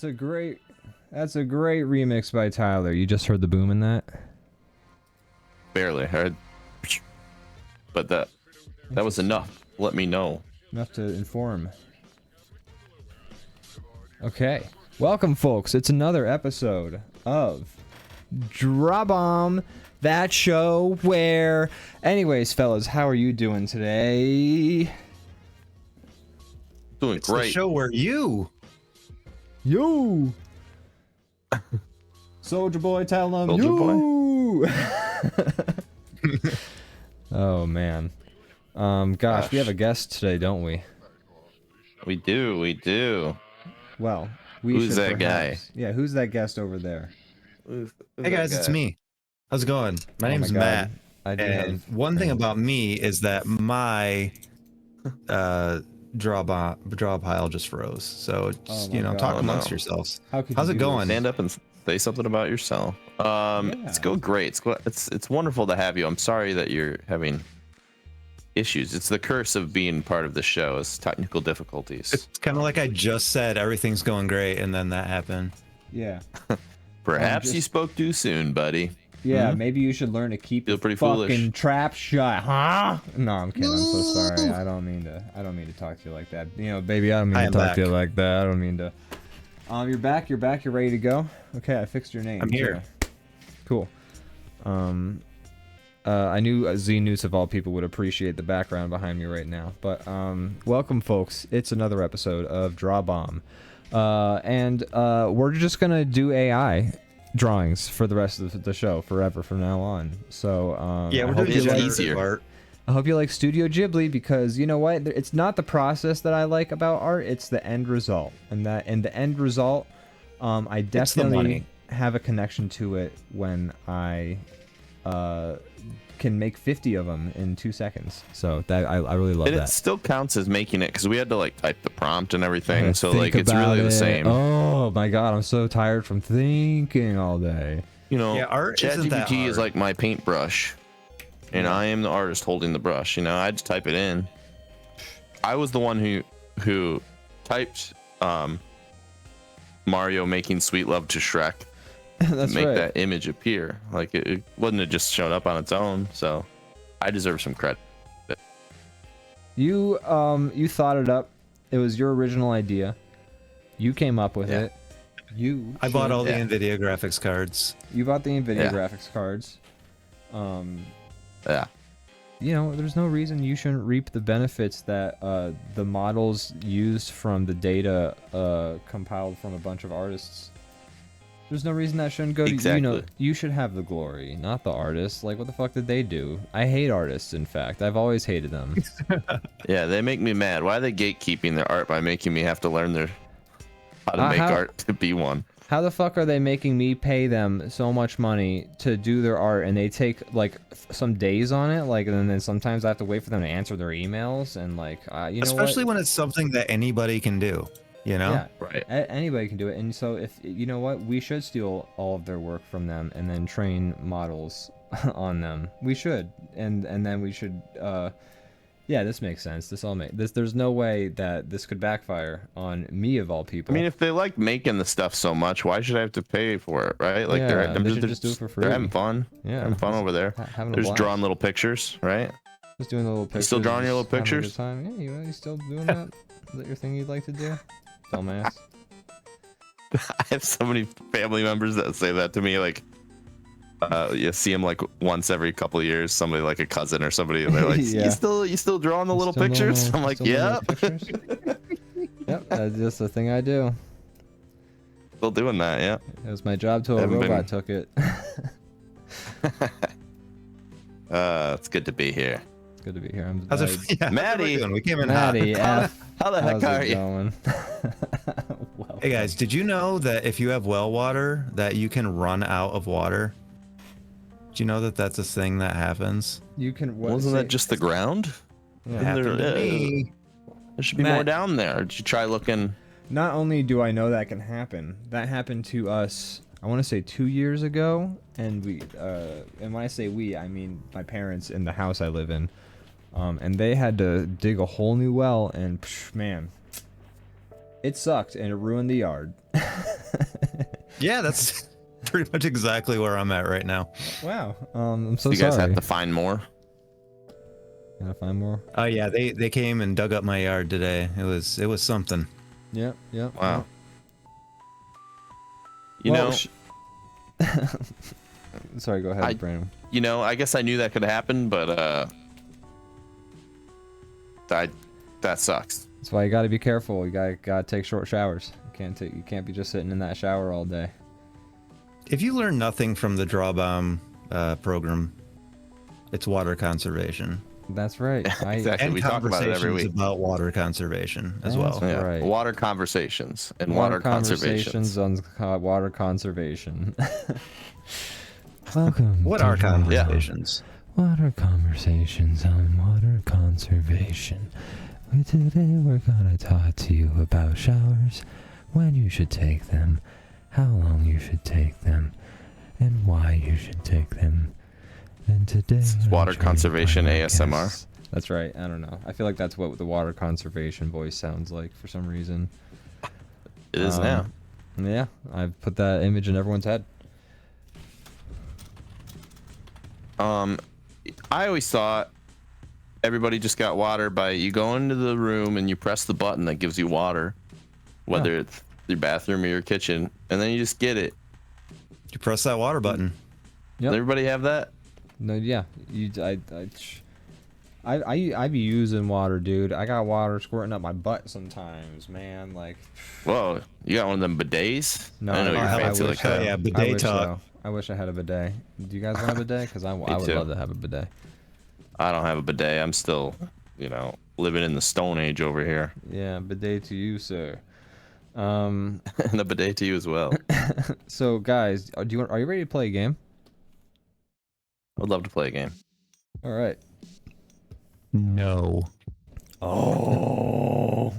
That's a great remix by Tyler. You just heard the boom in that? Barely heard, but that was enough. Let me know. Enough to inform. Okay. Welcome, folks. It's another episode of DrawBomb, that show where... Anyways, fellas, how are you doing today? Doing It's great. the show where you... You! Soldier Boy, tell them Soldier you! Oh, man. Gosh, we have a guest today, don't we? We do. Well, we Who's should that perhaps... Yeah, who's that guest over there? Hey guys, it's me. How's it going? My name's God. Matt. I do And have one thing friends. about me is that my draw pile just froze. So just, Oh my God. talk Oh, amongst no. yourselves. How could How's you it do going? Stand up and say something about yourself. It's going great. It's wonderful to have you. I'm sorry that you're having issues. It's the curse of being part of the show. It's technical difficulties. It's kind of like I just said everything's going great, and then that happened. Yeah. Perhaps you spoke too soon, buddy. Yeah, Hmm? maybe you should learn to keep Feel your pretty fucking foolish. trap shut, huh? No, I'm kidding. I'm so sorry. I don't mean to talk to you like that. You know, baby, I don't mean I to am talk to you back. like that. I don't mean to. You're back. You're ready to go. Okay, I fixed your name. I'm here. too. Cool. I knew Z Newts of all people would appreciate the background behind me right now. But welcome, folks. It's another episode of DrawBomb, and we're just gonna do AI drawings for the rest of the show forever from now on. So Yeah, I we're hope doing you like, easier. art. I hope you like Studio Ghibli, because you know what? It's not the process that I like about art. It's the end result, and the end result, I the definitely money. have a connection to it when I can make 50 of them in 2 seconds. So that I really love And that. it still counts as making it because we had to like type the prompt and I everything. gotta So think like it's about really the it. same. Oh my god, I'm so tired from thinking all day. You know, Yeah, art isn't that ChatGPT is hard. like my paintbrush, and I am the artist holding the brush. You know, I just type it in. I was the one who typed Mario making sweet love to Shrek That's to make right. that image appear. Like it wouldn't have just shown up on its own. So I deserve some credit. You thought it up. It was your original idea. You came up with Yeah. it. You I bought all the Yeah. NVIDIA graphics cards. You bought the NVIDIA Yeah. graphics cards. Yeah. You know, there's no reason you shouldn't reap the benefits that the models used from the data compiled from a bunch of artists. There's no reason that shouldn't go to you. Know, Exactly. you should have the glory, not the artists. Like, what the fuck did they do? I hate artists, in fact. I've always hated them. Yeah, they make me mad. Why are they gatekeeping their art by making me have to learn how to make how- art to be one? How the fuck are they making me pay them so much money to do their art, and they take like some days on it, like, and then sometimes I have to wait for them to answer their emails, and like, you know, Especially what? when it's something that anybody can do, you know? Yeah, Right. anybody can do it. And so if you know what, we should steal all of their work from them and then train models on them. We should, and then we should. Yeah, this makes sense. This all makes this. There's no way that this could backfire on me of all I people. mean, if they like making the stuff so much, why should I have to pay for it, right? Like Yeah, they should just do it for free. They're having fun. Yeah, Having fun over there. having a They're just blast. drawing little pictures, right? Just doing the little pictures. still drawing your just little having a good pictures? Time. Yeah, you still doing that? Is that your thing you'd like to do? Dumbass. I have so many family members that say that to me. Like, you see them like once every couple of years. Somebody like a cousin or somebody, and they're like, Yeah. you still drawing the little Still doing pictures?" the- I'm like, still doing the "Yep, little pictures? Yep, that's just the thing I do. still doing that." Yeah. It was my job till a Haven't been- robot took it. It's good to be here. It's good to be here. How's it, yeah, Maddie. how's it going? We came in hot. MattyF. How the heck How's are it you? going? Well, Hey guys, did you know that if you have well water, that you can run out of water? Do you know that that's a thing that happens? you can. What, Wasn't say- that just the ground? Yeah. There- Happened to me. There should be Matt. more down there. Did you try looking? Not only do I know that can happen, that happened to us. I want to say 2 years ago, and and when I say we, I mean my parents in the house I live in, and they had to dig a whole new well, and psh, man, It sucked and it ruined the yard. Yeah, that's pretty much exactly where I'm at right now. Wow. I'm so You guys sorry. have to find more. Gonna find more. Oh yeah, they came and dug up my yard today. It was something. Yep. Yep. Wow. Yep. You Well, know, sorry. Go ahead, Brandon. you know, I guess I knew that could happen, but that sucks. That's why you gotta be careful. You gotta take short showers. You can't be just sitting in that shower all day. If you learn nothing from the DrawBomb program, it's water conservation. That's right. Exactly. And We talk about it every conversations week. about water conservation as well. That's Yeah. right. Water conversations and water conservations. on water conservation. Welcome. What to are Draw- conversations? Water conversations on water conservation. Today we're gonna talk to you about showers, when you should take them, how long you should take them, and why you should take them. And today It's I'm water joined by conservation my ASMR. guests. That's right. I don't know. I feel like that's what the water conservation voice sounds like for some reason. It is now. Yeah, I've put that image in everyone's head. I always thought everybody just got water by you go into the room and you press the button that gives you water, whether it's your bathroom or your kitchen, and then you just get it. You press that water button. Yep. Does everybody have that? No, yeah, I be using water, dude. I got water squirting up my butt sometimes, man. Like, Whoa, you got one of them bidets? no, I know you're I fancy wish like I that. had. I bidet wish talk. so. I wish I had a bidet. Do you guys want a bidet? Because I would too. love to have a bidet. I don't have a bidet. I'm still, living in the Stone Age over here. Yeah, bidet to you, sir. And a bidet to you as well. So guys, are you ready to play a game? I'd love to play a game. All right. No. Oh.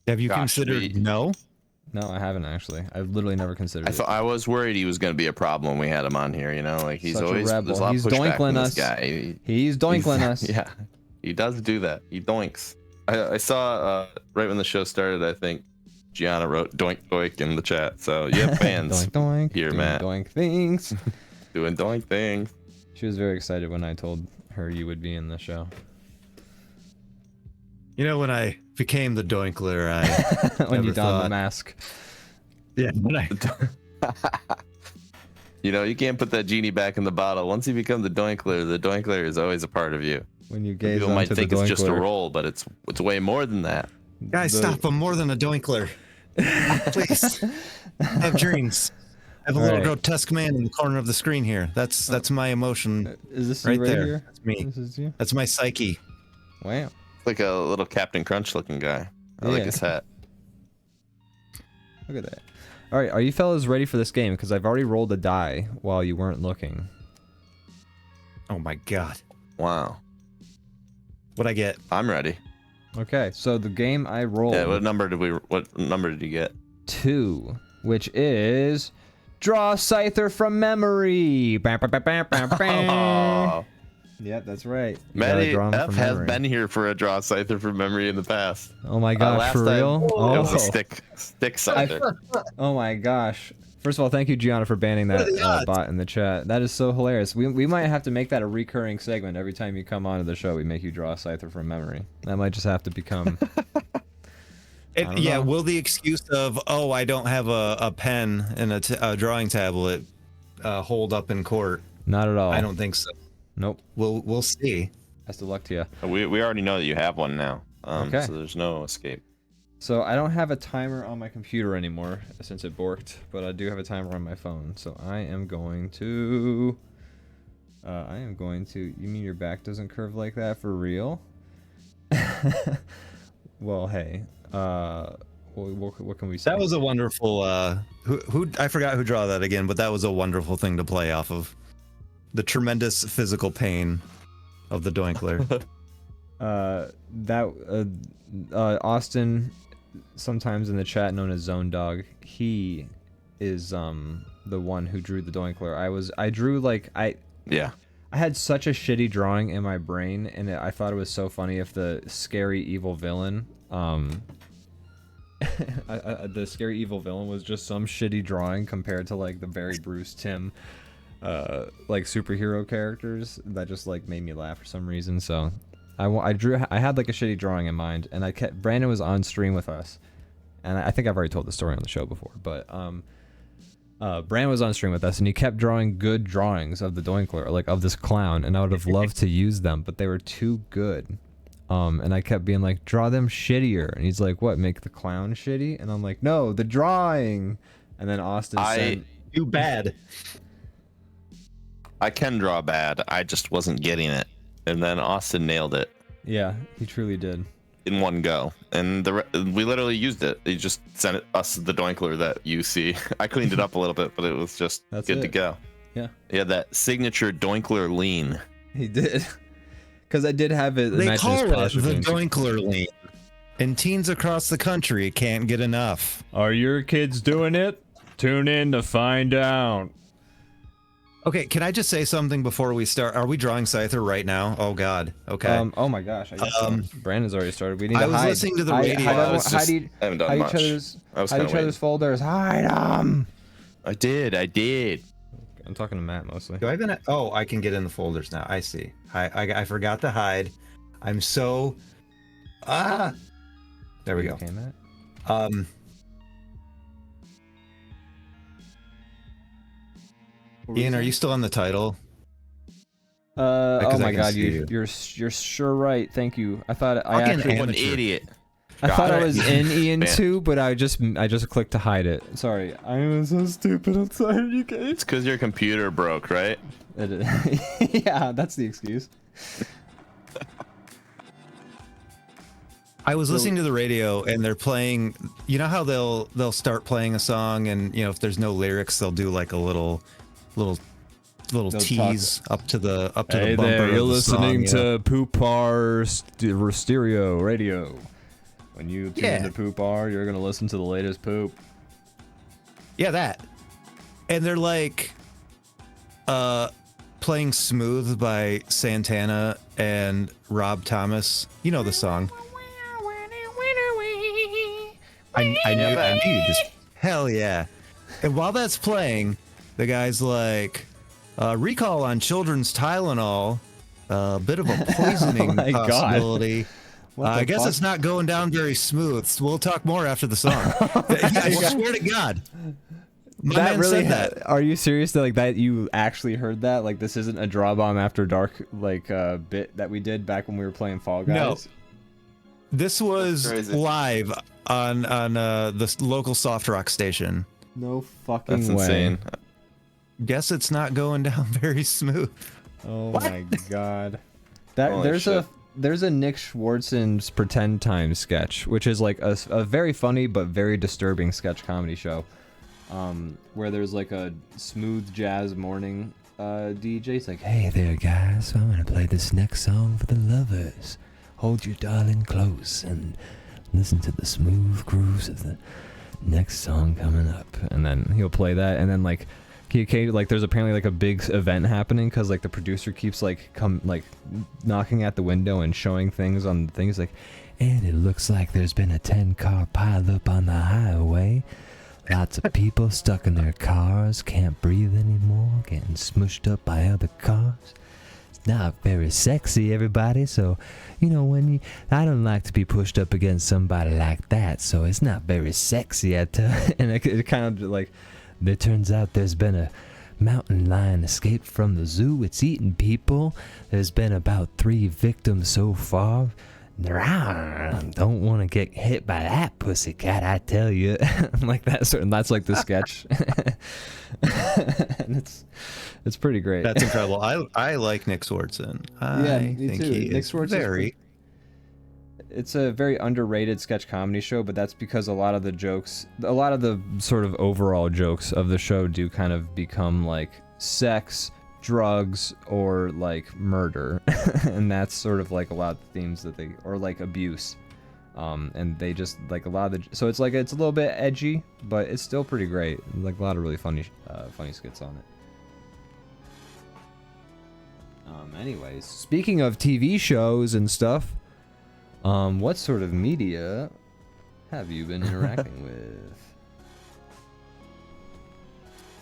Have you Gosh, considered we- no? No, I haven't actually. I've literally never considered it. I was worried he was going to be a problem when we had him on here. Like he's Such a always rebel. there's a lot He's of pushback from doinkling this us. guy. He's doinkling us. Yeah, he does do that. He doinks. I saw right when the show started. I think Gianna wrote "doink doink" in the chat. So you have fans Doink doink. here, doink, Matt, Doink things. doing doink things. She was very excited when I told her you would be in the show. You know, when I became the doinkler, I When you never donned the thought- mask. Yeah, when I You can't put that genie back in the bottle. Once you become the doinkler is always a part of you. When you gaze People might onto think the it's just a doinkler. role, but it's way more than that. guys, stop! I'm more than a doinkler. Please, I have dreams. I have a little Alright. grotesque man in the corner of the screen here. That's my emotion Is this right you right there. here? That's me. This is you? That's my psyche. Wow. Like a little Captain Crunch looking guy. I like Yeah. his hat. Look at that. All right, are you fellas ready for this game? Because I've already rolled a die while you weren't looking. Oh my god! Wow. What I get? I'm ready. Okay, so the game I rolled Yeah, what number did you get? 2, which is draw Scyther from memory. Bah, bah, bah, bah, bah, bah. Oh, Yep, that's right. You gotta draw 'em MattyF from has memory. been here for a draw Scyther from memory in the past. Oh my gosh, last for time, real? It was a Oh. stick Scyther. Oh my gosh. First of all, thank you, Gianna, for banning that bot in the chat. That is so hilarious. We might have to make that a recurring segment. Every time you come onto the show, we make you draw a Scyther from memory. That might just have to become... don't Yeah, know. will the excuse of I don't have a pen and a drawing tablet hold up in court? Not at all. I don't think so. Nope. We'll see. Best of luck to you. We already know that you have one now. Okay. So there's no escape. So I don't have a timer on my computer anymore since it borked, but I do have a timer on my phone. So I am going to... You mean your back doesn't curve like that for real? Well, hey. What can we say? That was a wonderful. Who I forgot who draw that again, but that was a wonderful thing to play off of. The tremendous physical pain of the doinkler. Austin, sometimes in the chat known as Zone Dog, he is the one who drew the doinkler. I drew like Yeah. I had such a shitty drawing in my brain, and I thought it was so funny if the scary evil villain the scary evil villain was just some shitty drawing compared to like the Barry Bruce Tim like superhero characters that just like made me laugh for some reason. So I had like a shitty drawing in mind, and Brandon was on stream with us, and I think I've already told the story on the show before, but Brandon was on stream with us, and he kept drawing good drawings of the Doinkler, like of this clown, and I would have loved to use them, but they were too good. And I kept being like, draw them shittier, and he's like, what, make the clown shitty? And I'm like, no, the drawing. And then Austin said, you bad. I can draw bad. I just wasn't getting it. And then Austin nailed it. Yeah, he truly did. In one go. And we literally used it. He just sent us the Doinkler that you see. I cleaned it up a little bit, but it was just good to go. Yeah. He had that signature Doinkler lean. He did. Because I did have it. They call it the Doinkler lean. And teens across the country can't get enough. Are your kids doing it? Tune in to find out. Okay, can I just say something before we start? Are we drawing Scyther right now? Oh God. Okay. Oh my gosh. I guess so. Brandon's already started. We need to hide. I was listening to the radio. I haven't done much. Hide each other's folders. Hide them. I did. I'm talking to Matt mostly. Do I even? Oh, I can get in the folders now. I see. I forgot to hide. I'm so. There we go. Okay, Matt. Ian, are you still on the title? Oh my God, you're sure right. Thank you. I thought I actually an idiot. I thought I was in Ian too, but I just clicked to hide it. Sorry, I was so stupid. I'm sorry, you guys. It's because your computer broke, right? Yeah, that's the excuse. I was listening to the radio, and they're playing. You know how they'll start playing a song, and if there's no lyrics, they'll do like a little tease up to the bumper. Hey there, you're listening to Poopar Stereo Radio. When you tune into Poopar, you're gonna listen to the latest poop. Yeah, that. And they're like playing Smooth by Santana and Rob Thomas. You know the song. I knew you just hell yeah. And while that's playing, the guy's like, recall on children's Tylenol, a bit of a poisoning possibility. I guess it's not going down very smooth. We'll talk more after the song. I swear to God. My that man really said that. Are you serious that like that you actually heard that? Like this isn't a DrawBomb After Dark like bit that we did back when we were playing Fall Guys? No. This was live on the local soft rock station. No fucking That's way. insane. Guess it's not going down very smooth. Oh my God. That Holy there's a Nick Schwartzen's Pretend Time sketch, which is like a very funny but very disturbing sketch comedy show, where there's like a smooth jazz morning DJ. It's like, hey there guys, I'm gonna play this next song for the lovers. Hold your darling close and listen to the smooth grooves of the next song coming up. And then he'll play that, and then like there's apparently like a big event happening because like the producer keeps like knocking at the window and showing things on things like, and it looks like there's been a 10-car pileup on the highway. Lots of people stuck in their cars, can't breathe anymore, getting smushed up by other cars. It's not very sexy, everybody, so I don't like to be pushed up against somebody like that, so it's not very sexy and it kind of like, it turns out there's been a mountain lion escaped from the zoo. It's eating people. There's been about 3 victims so far. Don't want to get hit by that pussycat, I tell you. Like that, and that's like the sketch. And it's pretty great. That's incredible. I like Nick Swardson. I think too. he Nick is Swartzen's very. It's a very underrated sketch comedy show, but that's because a lot of the sort of overall jokes of the show do kind of become like sex, drugs, or like murder. And that's sort of like a lot of the themes that or like abuse. And they just like a lot of so it's like, it's a little bit edgy, but it's still pretty great. Like a lot of really funny skits on it. Anyways, speaking of TV shows and stuff, what sort of media have you been interacting with?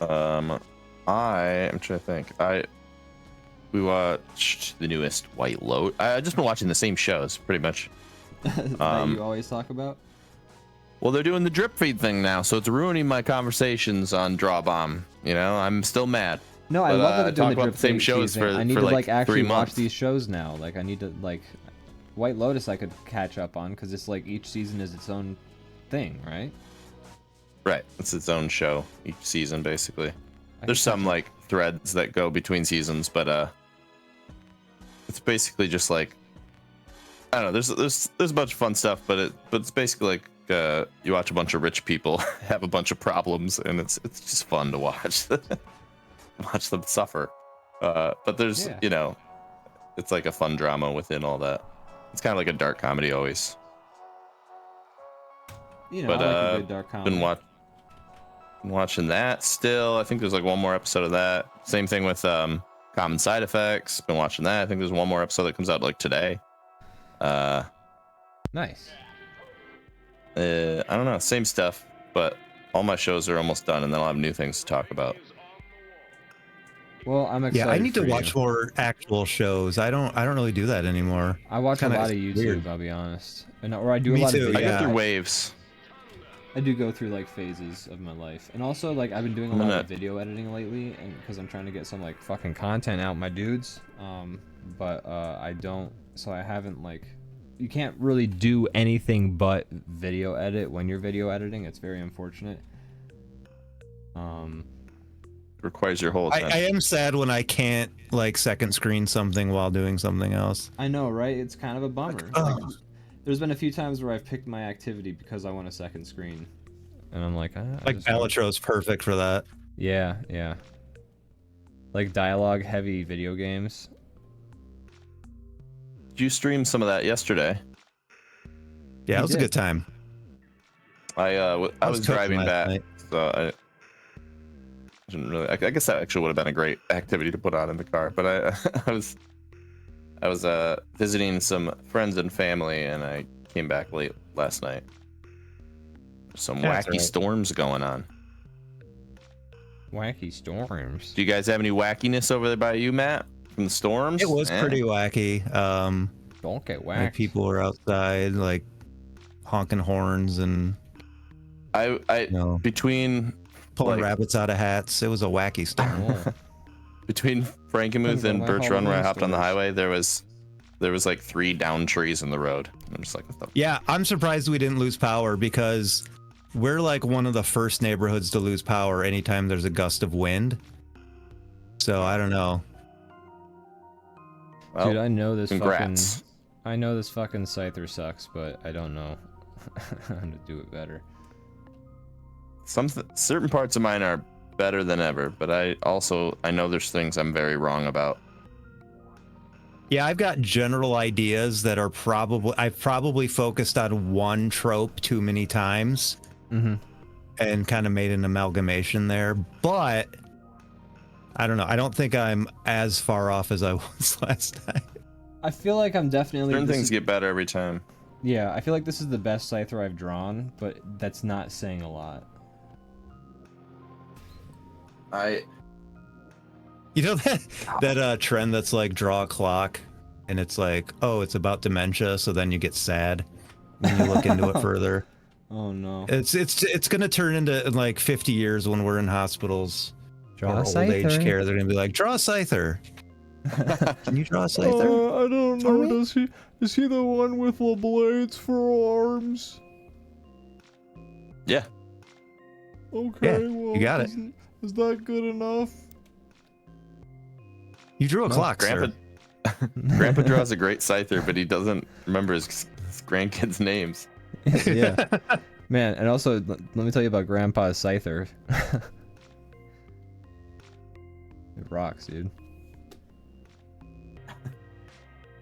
I'm trying to think. We watched the newest White Lotus. I've just been watching the same shows pretty much. That you always talk about? Well, they're doing the drip feed thing now, so it's ruining my conversations on DrawBomb. You know, I'm still mad. No, I love that they're doing the talk drip about the same feed shows season. for I need for to like actually 3 watch months. these shows now. Like I need to White Lotus I could catch up on because it's like each season is its own thing, right? Right, it's its own show each season basically. There's some like threads that go between seasons, but it's basically just like I don't know. There's a bunch of fun stuff, but it's basically like you watch a bunch of rich people have a bunch of problems, and it's just fun to watch watch them suffer. But there's you know, it's like a fun drama within all that. It's kind of like a dark comedy always. You know, But I like a good dark comedy. been watching that still. I think there's like one more episode of that. Same thing with Common Side Effects. Been watching that. I think there's one more episode that comes out like today. Nice. I don't know, same stuff, but all my shows are almost done, and then I'll have new things to talk about. Well, I'm excited. Yeah, I need to for watch you. more actual shows. I don't really do that anymore. I watch a Kinda lot of YouTube. weird. I'll be honest, or I do a Me lot too, of. I Videos. go yeah. through waves. I do go through like phases of my life, and also like I've been doing a lot of video editing lately, and because I'm trying to get some like fucking content out, my dudes. But I don't, so I haven't like. You can't really do anything but video edit when you're video editing. It's very unfortunate. Requires your whole I attention. am sad when I can't like second screen something while doing something else. I know, right? It's kind of a bummer. Like, there's been a few times where I've picked my activity because I want a second screen, and I'm like, Like Balatron's perfect for that. Yeah, yeah. Like dialogue heavy video games. Did you stream some of that yesterday? Yeah, it was a did. good time. I was cooking driving last back, night. so I didn't really. I guess that actually would have been a great activity to put on in the car. But I was visiting some friends and family, and I came back late last night. Some That's wacky right. storms going on. Wacky storms. Do you guys have any wackiness over there by you, Matt? From the storms? It was Eh? pretty wacky. Don't get Like whacked. people were outside like honking horns and I you know between pulling like- rabbits out of hats. It was a wacky storm. Oh. between Frankenmuth Depends on and my Birch Run, where I Halloween hopped on the stories. highway, there was like 3 down trees in the road. I'm just like, what the Yeah, I'm surprised we didn't lose power because we're like one of the first neighborhoods to lose power anytime there's a gust of wind. So I don't know. well, Dude, I know this congrats. fucking. I know this fucking Scyther sucks, but I don't know how to do it better. Certain parts of mine are better than ever, but I know there's things I'm very wrong about. Yeah, I've got general ideas that are I've probably focused on one trope too many times Mm-hmm. and kind of made an amalgamation there. But I don't know. I don't think I'm as far off as I was last time. I feel like I'm definitely. Certain this things is- get better every time. Yeah, I feel like this is the best Scyther I've drawn, but that's not saying a lot. You know that trend that's like draw a clock and it's like, oh, it's about dementia, so then you get sad when you look into it further. Oh no. It's gonna turn into in like 50 years when we're in hospitals Draw or a old age Scyther. care. They're gonna be like, draw a Scyther. Can you draw a Scyther? I don't know. Is he the one with the blades for arms? Yeah. Okay, Yeah, you got it. Is that good enough? You drew a clock, Grandpa sir. Grandpa draws a great Scyther, but he doesn't remember his grandkids' names. Yeah. Man, and also, let me tell you about Grandpa's Scyther. It rocks, dude.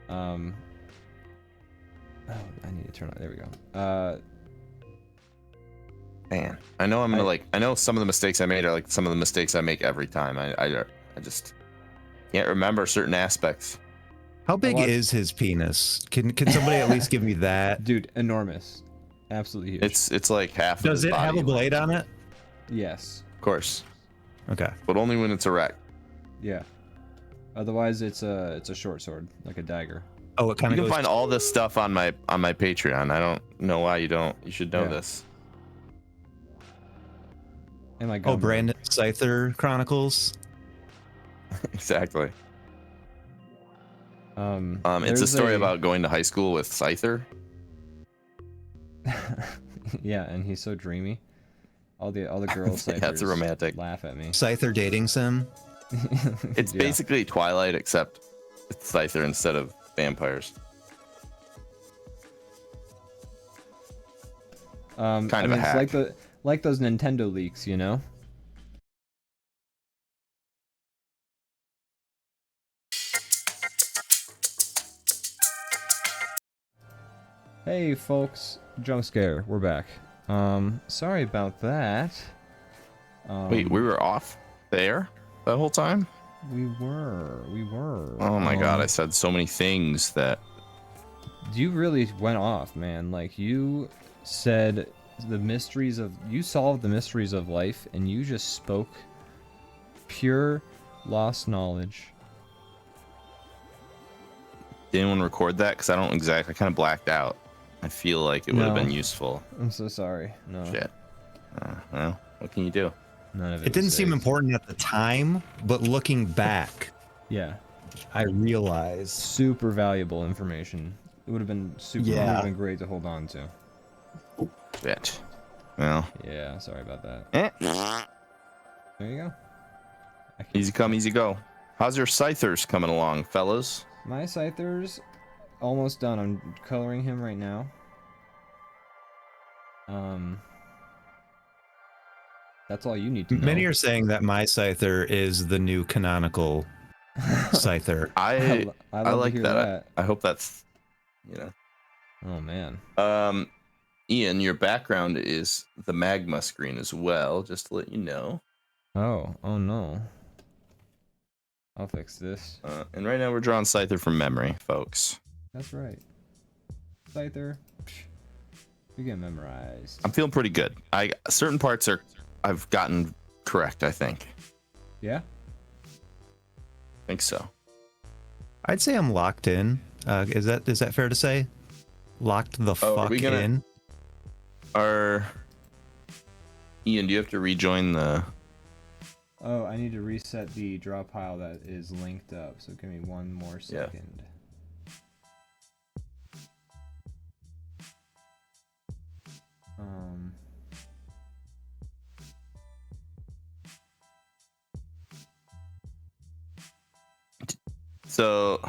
Oh, I need to turn on. There we go. Man, I know I know some of the mistakes I made are like some of the mistakes I make every time. I just can't remember certain aspects. How big watched- is his penis? Can somebody at least give me that? Dude, enormous. Absolutely huge. It's like half. Does of his it have body. a blade on it? Yes. Of course, Okay. but only when it's erect. Yeah. Otherwise, it's a short sword, like a dagger. Oh, it kind You of can goes. find all this stuff on my Patreon. I don't know why you don't. You should know Yeah. this. And like Oh, Brandon Scyther Chronicles. Exactly. It's a there's story about going to high school with Scyther. Yeah, and he's so dreamy. All the girls Yeah, it's a romantic. laugh at me. Scyther dating sim. It's Yeah. basically Twilight, except it's Scyther instead of vampires. Kind of a it's hack. like those Nintendo leaks, you know. Hey folks, jump scare, we're back. Sorry about that. Wait, we were off there that whole time? We were. Oh my god, I said so many things that. You really went off, man. Like, you said you solved the mysteries of life, and you just spoke pure lost knowledge. Did anyone record that? Because I don't exactly. I kind of blacked out. I feel like it would have No. been useful. I'm so sorry. No. Shit. Well, what can you do? None of It didn't was seem saved. important at the time, but looking back, Yeah. I realized. Super valuable information. It would have been super. It would Yeah. have been great to hold on to. Shit. Well. Yeah. Sorry about that. Eh. There you go. Easy come, easy go. How's your Scythers coming along, fellas? My Scyther's almost done. I'm coloring him right now. That's all you need to know. Many are saying that my Scyther is the new canonical Scyther. I love to like hear that. I hope that's, Oh man. Ian, your background is the magma screen as well, just to let you know. Oh no. I'll fix this. And right now we're drawing Scyther from memory, folks. That's right. Scyther. You get memorized. I'm feeling pretty good. Certain parts I've gotten correct, I think. Yeah? I think so. I'd say I'm locked in. Is that fair to say? Locked the fuck in. Ian, do you have to rejoin the? Oh, I need to reset the draw pile that is linked up, so give me one more second. So,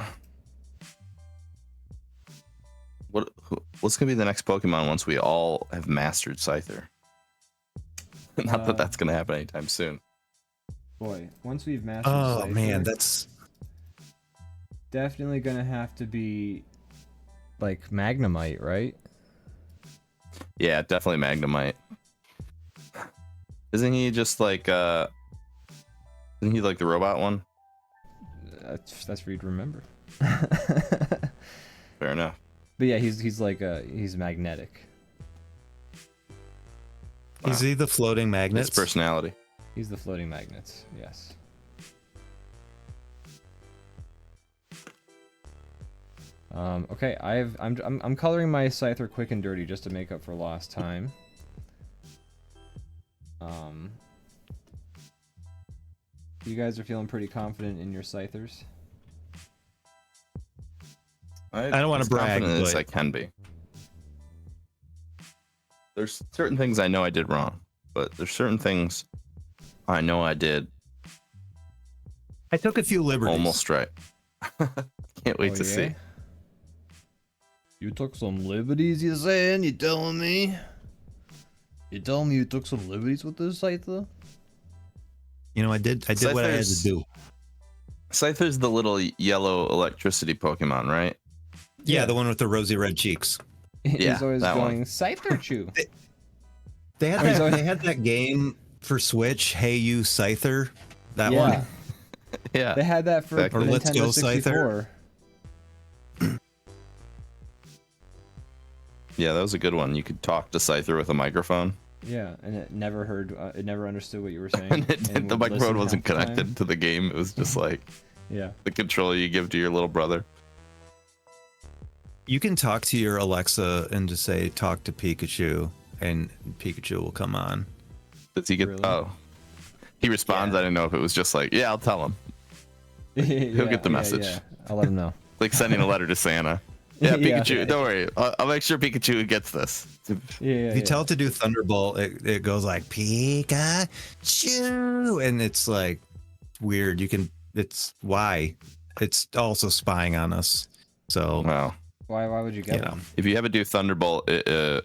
what's gonna be the next Pokemon once we all have mastered Scyther? Not that that's gonna happen anytime soon. Boy, once we've mastered Oh Scyther, man, that's definitely gonna have to be like Magnemite, right? Yeah, definitely Magnemite. Isn't he just like isn't he like the robot one? That's for you to remember. Fair enough. But yeah, he's like he's magnetic. Is he the floating magnets? His personality. He's the floating magnets. Yes. Okay, I'm coloring my Scyther quick and dirty just to make up for lost time. You guys are feeling pretty confident in your Scythers? I don't want to brag, confident as but I can be. There's certain things I know I did wrong, but there's certain things I know I did I took a few liberties. almost right. Can't wait Oh, to yeah? see. You took some liberties, you saying? You telling me? You telling me you took some liberties with this Scyther? You know, I did what I had to do. Scyther's the little yellow electricity Pokemon, right? Yeah, the one with the rosy red cheeks. Yeah, He's always that one. going, Scyther Chew. They had Oh, he's that, always- they had that game for Switch, Hey You Scyther. That Yeah. one. Yeah. They had that for Exactly. Or Let's Nintendo Go 64. Scyther. Yeah, that was a good one. You could talk to Scyther with a microphone. Yeah, and it never heard, it never understood what you were saying. And the would microphone listen wasn't half the connected time. to the game. It was just like Yeah. the controller you give to your little brother. You can talk to your Alexa and just say, talk to Pikachu, and Pikachu will come on. Does he get? Really? Oh, he responds. Yeah. I didn't know if it was just like, yeah, I'll tell him. He'll get the message. Yeah. I'll let him know. Like sending a letter to Santa. Yeah, Yeah. Pikachu. Don't worry. I'll make sure Pikachu gets this. Yeah. If you tell it to do Thunderbolt, it goes like Pikachu, and it's like weird. It's why it's also spying on us. So Wow. Why would you get you know, one? If you have it do Thunderbolt, it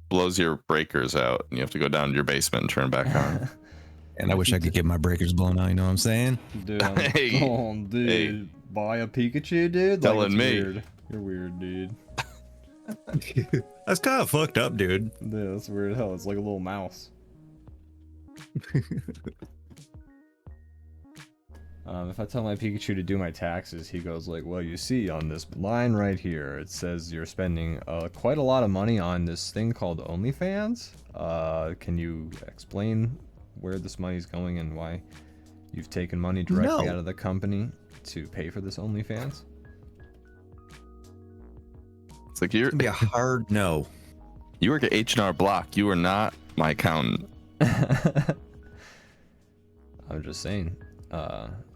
blows your breakers out, and you have to go down to your basement and turn back on. and I wish I could get my breakers blown out. You know what I'm saying? Dude, Hey. dude. Hey. Buy a Pikachu, dude? Telling it's me. Weird. You're weird, dude. That's kind of fucked up, dude. Dude, that's weird as hell. It's like a little mouse. If I tell my Pikachu to do my taxes, he goes like, well, you see on this line right here, it says you're spending quite a lot of money on this thing called OnlyFans. Can you explain where this money's going and why you've taken money directly No. out of the company to pay for this OnlyFans? It's like It'd be a hard no. you work at H&R Block. You are not my accountant. I'm just saying,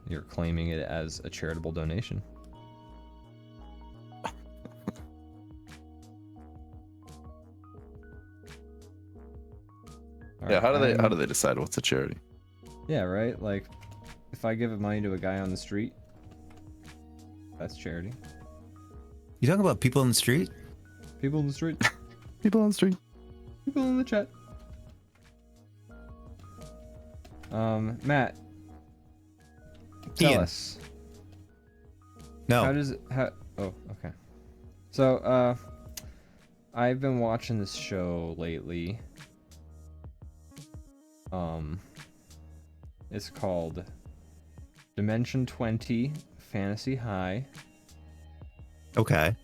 you're claiming it as a charitable donation. Yeah. How Alright, do they decide what's a charity? Yeah, right? Like, if I give money to a guy on the street, that's charity. You talking about people in the street? People in the street, People on the street. people in the chat. Matt, tell Ian. us. No. How does it, oh, okay. So, I've been watching this show lately. It's called Dimension 20 Fantasy High. Okay.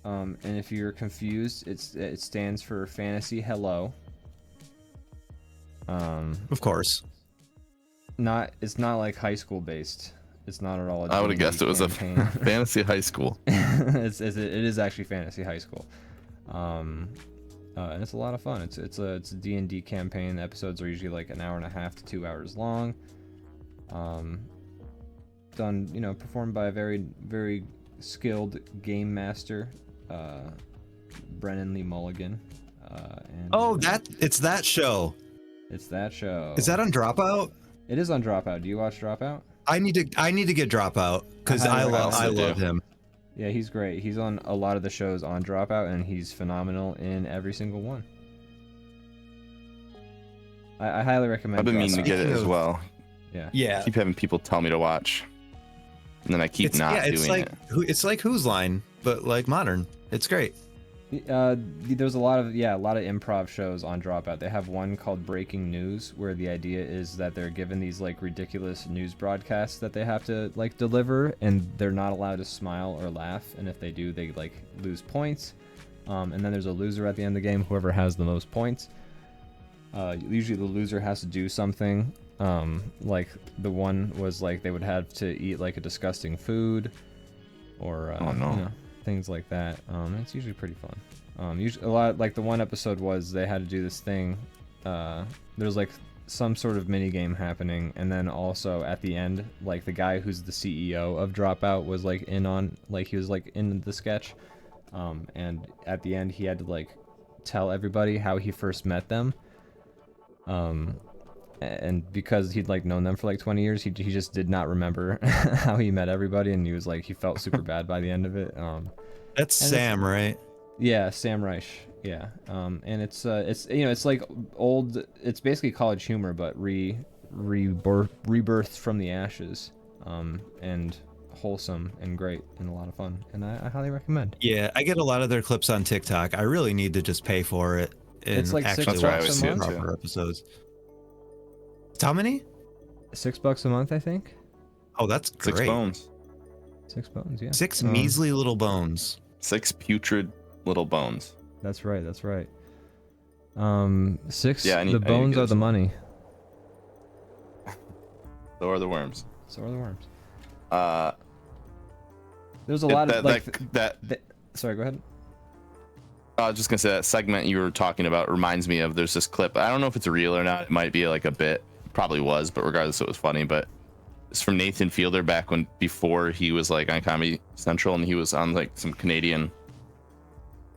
And if you're confused, it stands for Fantasy Hello. Of course. It's not like high school based. It's not at all. I would have guessed it was a fantasy high school. It is actually fantasy high school. And it's a lot of fun. It's a D&D campaign. The episodes are usually like an hour and a half to 2 hours long. Done, performed by a very, very skilled game master, Brennan Lee Mulligan. It's that show. It's that show. Is that on Dropout? It is on Dropout. Do you watch Dropout? I need to get Dropout because I love him. Yeah, he's great. He's on a lot of the shows on Dropout, and he's phenomenal in every single one. I highly recommend. I've been meaning to Dropout. get it as well. Yeah. Yeah. I keep having people tell me to watch, and then I keep not doing it. It's like Who's Line, but like modern. It's great. There's a lot of improv shows on Dropout. They have one called Breaking News, where the idea is that they're given these like ridiculous news broadcasts that they have to like deliver, and they're not allowed to smile or laugh, and if they do, they like lose points. And then there's a loser at the end of the game, whoever has the most points. Usually the loser has to do something. Like the one was like they would have to eat like a disgusting food, or things like that. It's usually pretty fun. Usually a lot, like the one episode was they had to do this thing. There's like some sort of mini game happening, and then also at the end, like the guy who's the CEO of Dropout was like he was like in the sketch. And at the end he had to like tell everybody how he first met them. And because he'd like known them for like 20 years, he just did not remember how he met everybody, and he felt super bad by the end of it. That's Sam, right? Yeah, Sam Reich. Yeah. And it's it's like old. It's basically College Humor, but rebirthed from the ashes. And wholesome and great and a lot of fun, and I highly recommend. Yeah, I get a lot of their clips on TikTok. I really need to just pay for it and It's like actually $6 watch a some month. proper episodes. How many? $6 a month, I think. Oh, that's great. 6 bones. $6, yeah. 6 measly little bones. 6 putrid little bones. That's right. That's right. 6. Yeah, I need the to bones get are the some. money. So are the worms. So are the worms. There's There's a lot of like. that. Sorry, go ahead. I was just gonna say that segment you were talking about reminds me of. There's this clip. I don't know if it's real or not. It might be like a bit. Probably was, but regardless, it was funny. But it's from Nathan Fielder back before he was like on Comedy Central, and he was on like some Canadian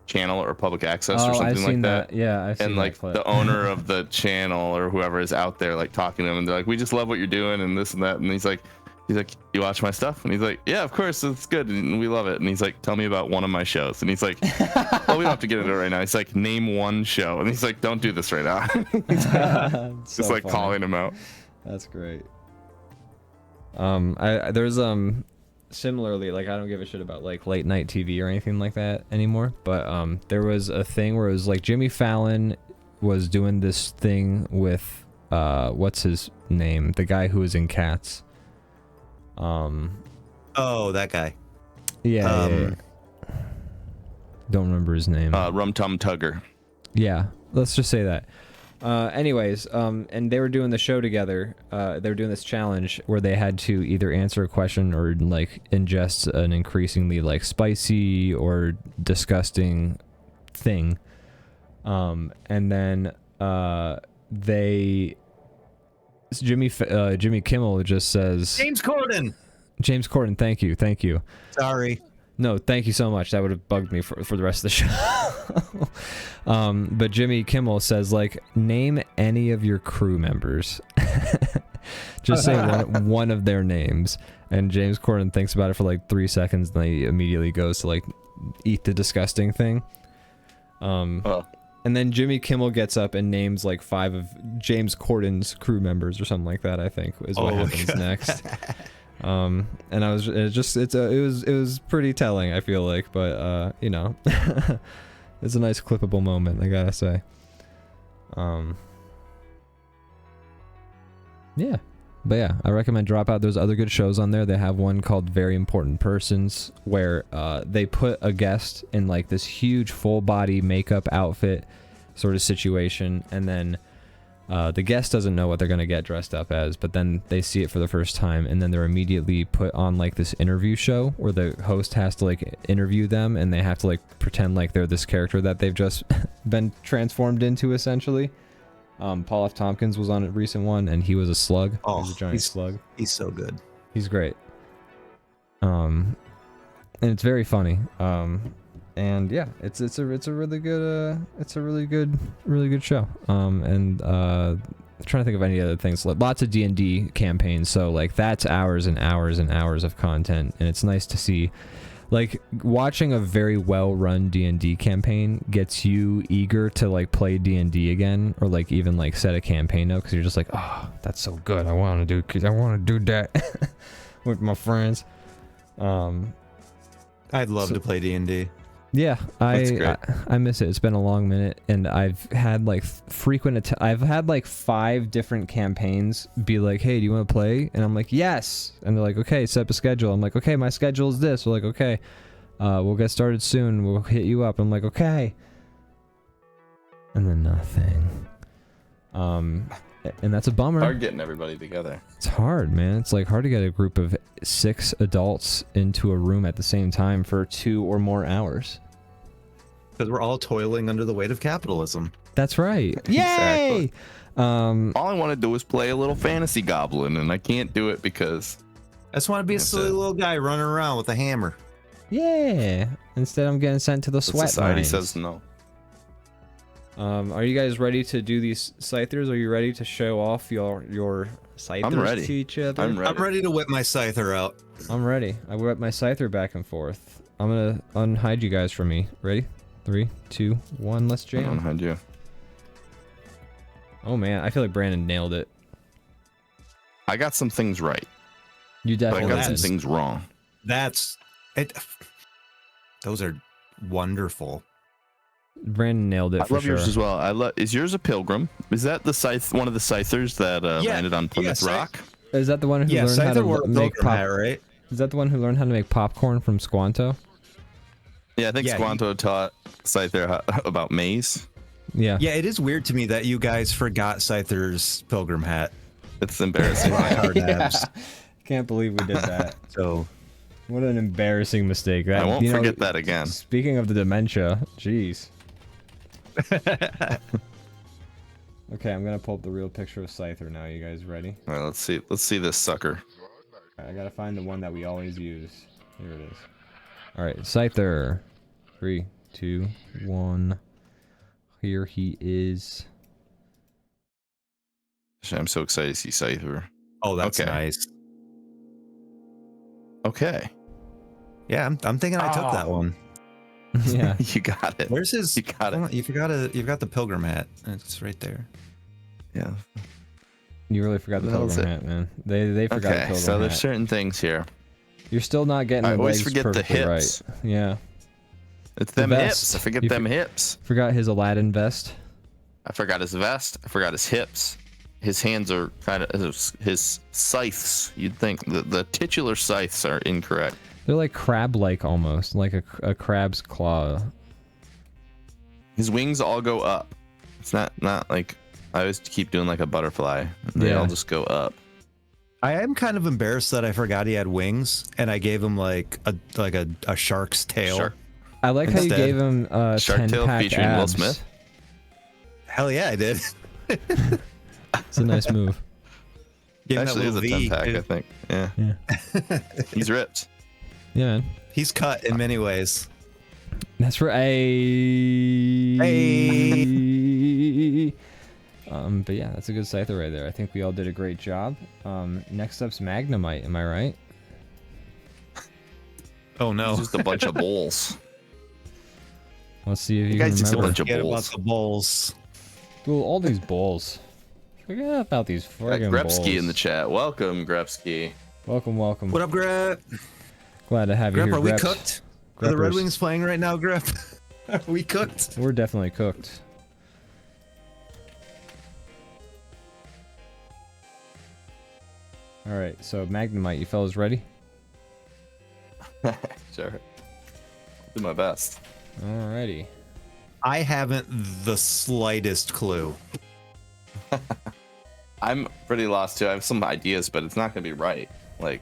channel or public access or something I've like seen that. Yeah, I've seen And like that clip. the owner of the channel or whoever is out there like talking to him, and they're like, "We just love what you're doing and this and that." And he's like, "You watch my stuff?" And he's like, "Yeah, of course, it's good and we love it." And he's like, "Tell me about one of my shows." And he's like, "Well, we don't have to get into it right now." He's like, "Name one show." And he's like, "Don't do this right now." He's like, So just like funny. calling him out. That's great. There's similarly, like, I don't give a shit about like late night TV or anything like that anymore, but there was a thing where it was like Jimmy Fallon was doing this thing with what's his name, the guy who was in Cats. Oh, that guy. Yeah. Don't remember his name. Rum Tum Tugger. Yeah, let's just say that. Anyways, and they were doing the show together. They were doing this challenge where they had to either answer a question or like ingest an increasingly like spicy or disgusting thing. And then Jimmy Kimmel just says, James Corden. thank you. Sorry. No, thank you so much. That would have bugged me for the rest of the show. But Jimmy Kimmel says, like, name any of your crew members. Just say one of their names. And James Corden thinks about it for like 3 seconds, and then he immediately goes to like eat the disgusting thing. And then Jimmy Kimmel gets up and names like 5 of James Corden's crew members or something like that, I think, is what happens next. And it was pretty telling, I feel like, but you know, it's a nice clippable moment, I gotta say. Yeah, but yeah, I recommend Dropout. There's other good shows on there. They have one called Very Important Persons, where they put a guest in like this huge full body makeup outfit sort of situation, and then the guest doesn't know what they're gonna get dressed up as, but then they see it for the first time, and then they're immediately put on like this interview show where the host has to like interview them, and they have to like pretend like they're this character that they've just been transformed into, essentially. Paul F. Tompkins was on a recent one, and he was a slug. He was a giant slug. He's so good. He's great. And it's very funny. And yeah, it's a really good show. And I'm trying to think of any other things. Lots of D&D campaigns, so like that's hours and hours and hours of content, and it's nice to see. Like, watching a very well-run D&D campaign gets you eager to like play D&D again, or like even like set a campaign up, because you're just like, oh, that's so good. I want to do that with my friends. I'd love to play D&D. Yeah, I miss it. It's been a long minute, and I've had like I've had like 5 different campaigns be like, "Hey, do you want to play?" And I'm like, "Yes." And they're like, "Okay, set up a schedule." I'm like, "Okay, my schedule is this." We're like, "Okay, we'll get started soon. We'll hit you up." I'm like, "Okay." And then nothing. And that's a bummer. Hard getting everybody together. It's hard, man. It's like hard to get a group of 6 adults into a room at the same time for 2 or more hours. Because we're all toiling under the weight of capitalism. That's right. Yay! Exactly. All I want to do is play a little fantasy goblin, and I can't do it because I just want to be a silly little guy running around with a hammer. Yeah. Instead, I'm getting sent to the sweat society mines. says no. Are you guys ready to do these Scythers? Are you ready to show off your Scythers I'm ready. to each other? I'm ready to whip my Scyther out. I'm ready. I whip my Scyther back and forth. I'm gonna unhide you guys from me. Ready? 3, 2, 1. Let's jam. I unhide you. Oh man, I feel like Brandon nailed it. I got some things right. You But definitely I got some did. things wrong. That's it. Those are wonderful. Brandon nailed it I for love sure. yours as well. Is yours a pilgrim? Is that the scythe? One of the Scythers that landed on Plymouth Rock? Is that the one who Yeah, learned how Scyther wore to a make pilgrim hat, right? Is that the one who learned how to make popcorn from Squanto? Yeah, I think Squanto taught Scyther about maze. Yeah. Yeah, it is weird to me that you guys forgot Scyther's pilgrim hat. It's embarrassing. Hard abs. Can't believe we did that. So What an embarrassing mistake. That, I won't forget that again. Speaking of the dementia, jeez. Okay, I'm gonna pull up the real picture of Scyther now. You guys ready? All right, let's see. Let's see this sucker. All right, I gotta find the one that we always use. Here it is. All right, Scyther. 3, 2, 1. Here he is. I'm so excited to see Scyther. oh, that's Okay. nice. Okay. Yeah, I'm thinking I took that one. Yeah. You got it. Where's his? You got it. hold on, you forgot the pilgrim hat. It's right there. Yeah. You really forgot the The hell's pilgrim it? hat, man. They forgot the Okay, pilgrim so there's hat. certain things here. You're still not getting I the always legs forget the perfectly hips. right. Yeah. It's The them vest. hips. I forget You them hips. Forgot his Aladdin vest. I forgot his vest. I forgot his hips. His hands are kind of his scythes. You'd think the titular scythes are incorrect. They're like crab-like almost, like a crab's claw. His wings all go up. It's not like I always keep doing like a butterfly. They Yeah. all just go up. I am kind of embarrassed that I forgot he had wings, and I gave him like a shark's tail. Shark. I like how you Instead. gave him Shark Tale 10-pack featuring Will abs. Smith. Hell yeah, I did. It's a nice move. Gave him that Actually, it's a little V. 10-pack, I think. Yeah. Yeah. He's ripped. Yeah, man. He's cut in many ways. That's right. But yeah, that's a good Scyther right there. I think we all did a great job. Next up's Magnemite. Am I right? Oh no. He's just a bunch of bowls. Let's see if you guy's can just a remember. bunch of Forget about bowls. the bowls. Dude, all these bowls. Forget about these friggin' bowls. Grepsky in the chat. Welcome, Grepsky. Welcome, welcome. What up, Grep? Glad to have you Grep, here, are we Greps. cooked? Are the Red Greppers. Wings playing right now, Grep? Are we cooked? We're definitely cooked. All right, so Magnemite, you fellas ready? Sure. Do my best. Alrighty. I haven't the slightest clue. I'm pretty lost too. I have some ideas, but it's not gonna be right. Like,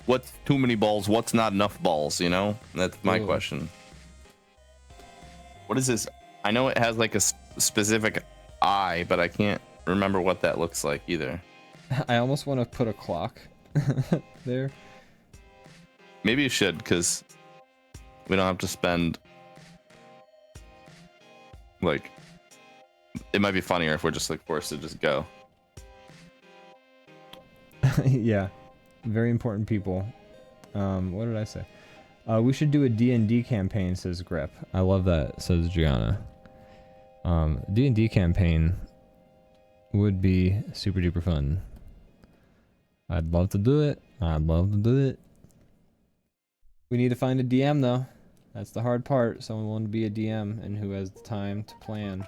what's too many balls? What's not enough balls? You know, that's my Ooh. question. What is this? I know it has like a specific eye, but I can't remember what that looks like either. I almost want to put a clock there. Maybe you should, because we don't have to spend like. It might be funnier if we're just like forced to just go. Yeah, very important people. What did I say? We should do a D&D campaign, says Grep. I love that, says Gianna. D&D campaign would be super duper fun. I'd love to do it. I'd love to do it. We need to find a DM though. That's the hard part. Someone willing to be a DM and who has the time to plan.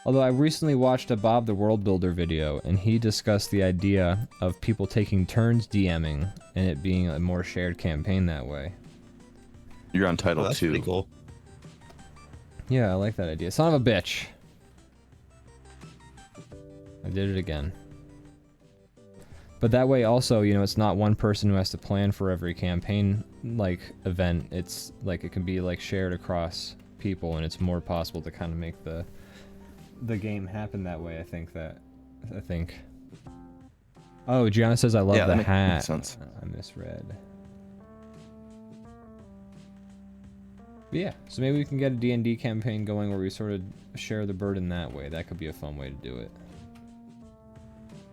Although I recently watched a Bob the World Builder video, and he discussed the idea of people taking turns DMing, and it being a more shared campaign that way. You're on title that's 2. pretty cool. Yeah, I like that idea. Son of a bitch! I did it again. But that way also, you know, it's not one person who has to plan for every campaign, like, event. It's, like, it can be, like, shared across people, and it's more possible to kind of make the game happen that way. I think. Oh, Gianna says I love Yeah, the that hat. makes sense. I misread. But yeah, so maybe we can get a D&D campaign going where we sort of share the burden that way. That could be a fun way to do it.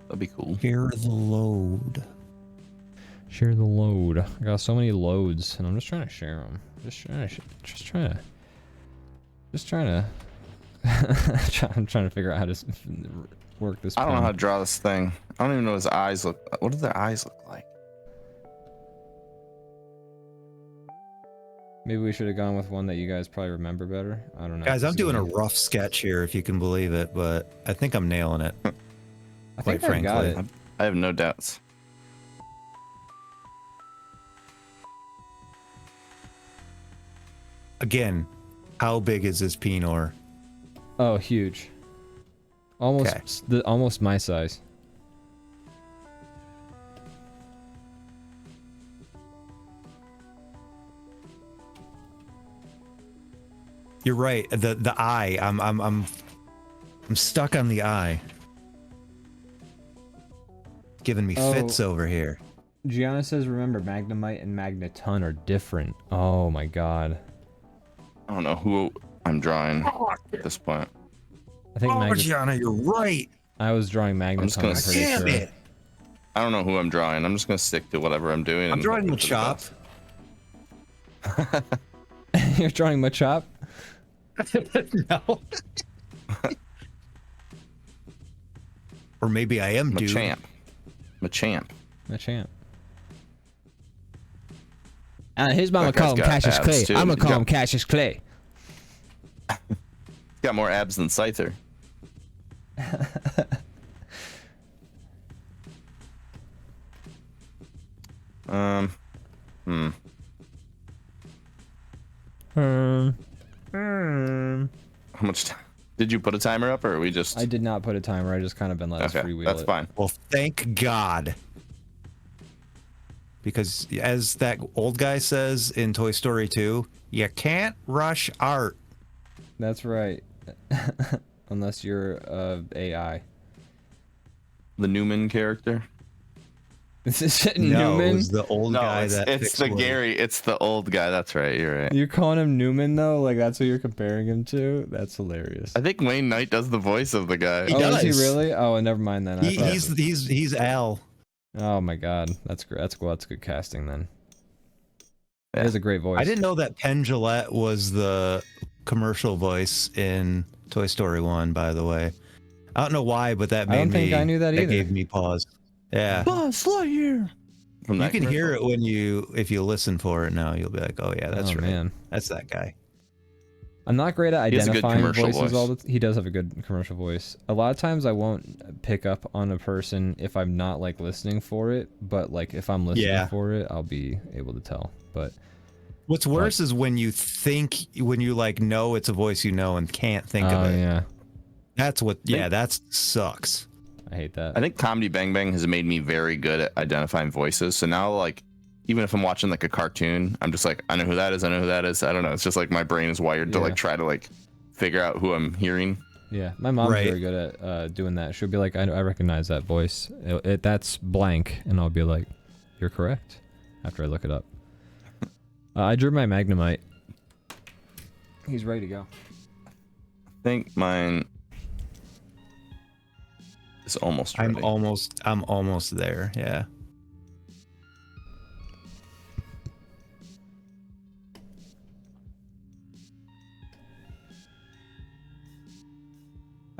That'd be cool. Share the load. Share the load. I got so many loads, and I'm just trying to share them. I'm trying to figure out how to work this. I don't know pen. how to draw this thing. I don't even know his eyes look. What do their eyes look like? Maybe we should have gone with one that you guys probably remember better. I don't know. Guys, I'm This is doing a me. rough sketch here, if you can believe it, but I think I'm nailing it. I quite think I got frankly. it. I have no doubts. again, how big is this Pinor? Oh, huge. Almost Okay. almost my size. You're right. The eye. I'm stuck on the eye. Giving me fits over here. Gianna says, remember, Magnemite and Magneton are different. Oh my god. I don't know who I'm drawing at this point. I think Gianna, you're right. I was drawing Magneton. I'm just gonna Damn it. I don't know who I'm drawing. I'm just gonna stick to whatever I'm doing. I'm drawing Machop. You're drawing Machop? No. Or maybe I am dude. Machamp. His mama That guy's call him got Cassius abs, Clay. too. I'm gonna He's call got- him Cassius Clay. He's got more abs than Scyther. How much time? Did you put a timer up, or are we just? I did not put a timer. I just kind of been letting us Okay, freewheel that's it. fine. Well, thank God. Because as that old guy says in Toy Story 2, you can't rush art. That's right. Unless you're AI. The Newman character. This is No, it Newman. was the old guy it's, that it's fixed the Woody. Gary. It's the old guy. That's right. You're right. You're calling him Newman though? Like that's who you're comparing him to? That's hilarious. I think Wayne Knight does the voice of the guy. He Is does. he really? Oh, never mind then. He's Al. Oh my god, that's great. That's good casting then. Yeah. He has a great voice. I didn't know that Penn Jillette was the commercial voice in Toy Story 1, by the way. I don't know why, but that made I don't think I knew that either. That gave me pause. Yeah. Buzz Lightyear. From You that can hear commercial. it if you listen for it now. You'll be like, oh yeah, that's Oh, right. man. That's that guy. I'm not great at He has a good identifying commercial voices voice. all the He does have a good commercial voice. A lot of times I won't pick up on a person if I'm not like listening for it, but like if I'm listening for it, I'll be able to tell. But What's worse is when you like know it's a voice you know and can't think of it. yeah. That's what. Yeah, that sucks. I hate that. I think Comedy Bang Bang has made me very good at identifying voices. So now, like, even if I'm watching like a cartoon, I'm just like, I know who that is. I know who that is. I don't know. It's just like my brain is wired to like try to like figure out who I'm hearing. Yeah, my mom's Right. very good at doing that. She'll be like, I recognize that voice. That's blank, and I'll be like, you're correct. After I look it up. I drew my Magnemite. He's ready to go. I think mine is almost ready. I'm almost there. Yeah.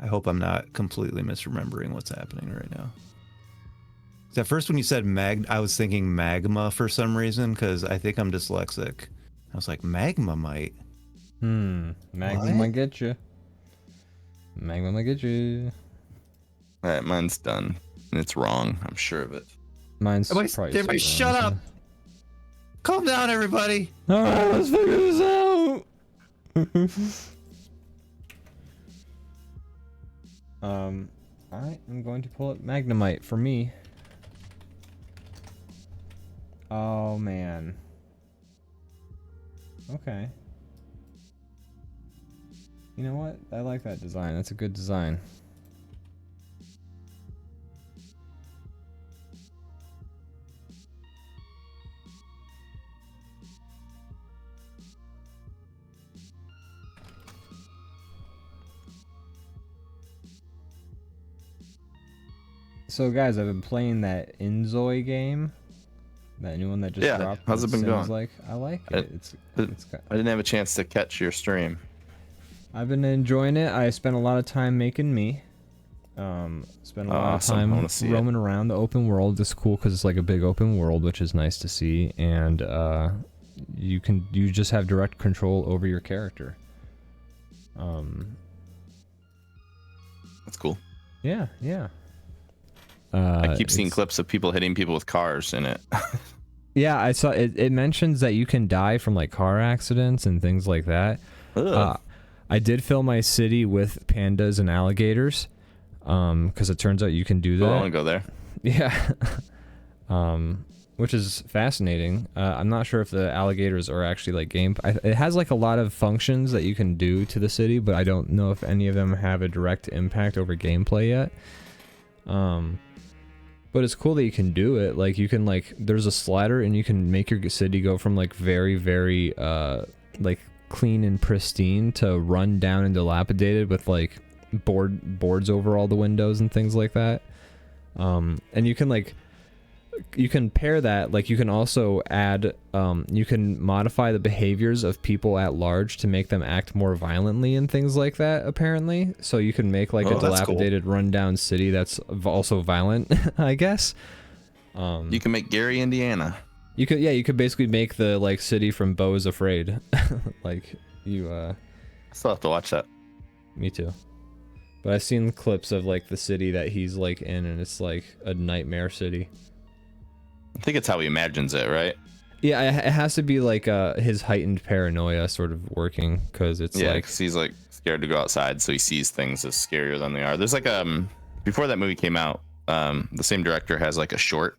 I hope I'm not completely misremembering what's happening right now. 'Cause at first when you said I was thinking magma for some reason because I think I'm dyslexic. I was like, magma might. Magma What? might get you. Magma might get you. All right, mine's done. And it's wrong. I'm sure of it. Mine's Everybody probably shut up. Calm down, everybody. All right, let's figure this out. I'm going to pull up Magnemite for me. Oh man. Okay. You know what? I like that design. That's a good design. So guys, I've been playing that Inzoi game. That new one that just dropped. How's it been going? Like, I like it. It's I didn't have a chance to catch your stream. I've been enjoying it. I spent a lot of time making me. Spent a lot of Awesome. I time wanna see it. roaming around the open world. It's cool because it's like a big open world, which is nice to see. And you just have direct control over your character. That's cool. Yeah. I keep seeing it's- clips of people hitting people with cars in it. Yeah, I saw it. It mentions that you can die from like car accidents and things like that. I did fill my city with pandas and alligators, because it turns out you can do that. I want to go there. Yeah. Which is fascinating. I'm not sure if the alligators are actually like game. It has like a lot of functions that you can do to the city, but I don't know if any of them have a direct impact over gameplay yet. But it's cool that you can do it. Like you can like, there's a slider and you can make your city go from like very, very like clean and pristine to run down and dilapidated with like boards over all the windows and things like that. And you can like, you can pair that, like you can also add, you can modify the behaviors of people at large to make them act more violently and things like that, apparently. So you can make like a dilapidated rundown city that's also violent, I guess. You can make Gary, Indiana. You could, yeah, you could basically make the like city from Beau is Afraid. Like you, I still have to watch that. Me too. But I've seen clips of like the city that he's like in, and it's like a nightmare city. I think it's how he imagines it, right? Yeah, it has to be like his heightened paranoia sort of working, because it's like... cause he's like scared to go outside, so he sees things as scarier than they are. There's like before that movie came out, the same director has like a short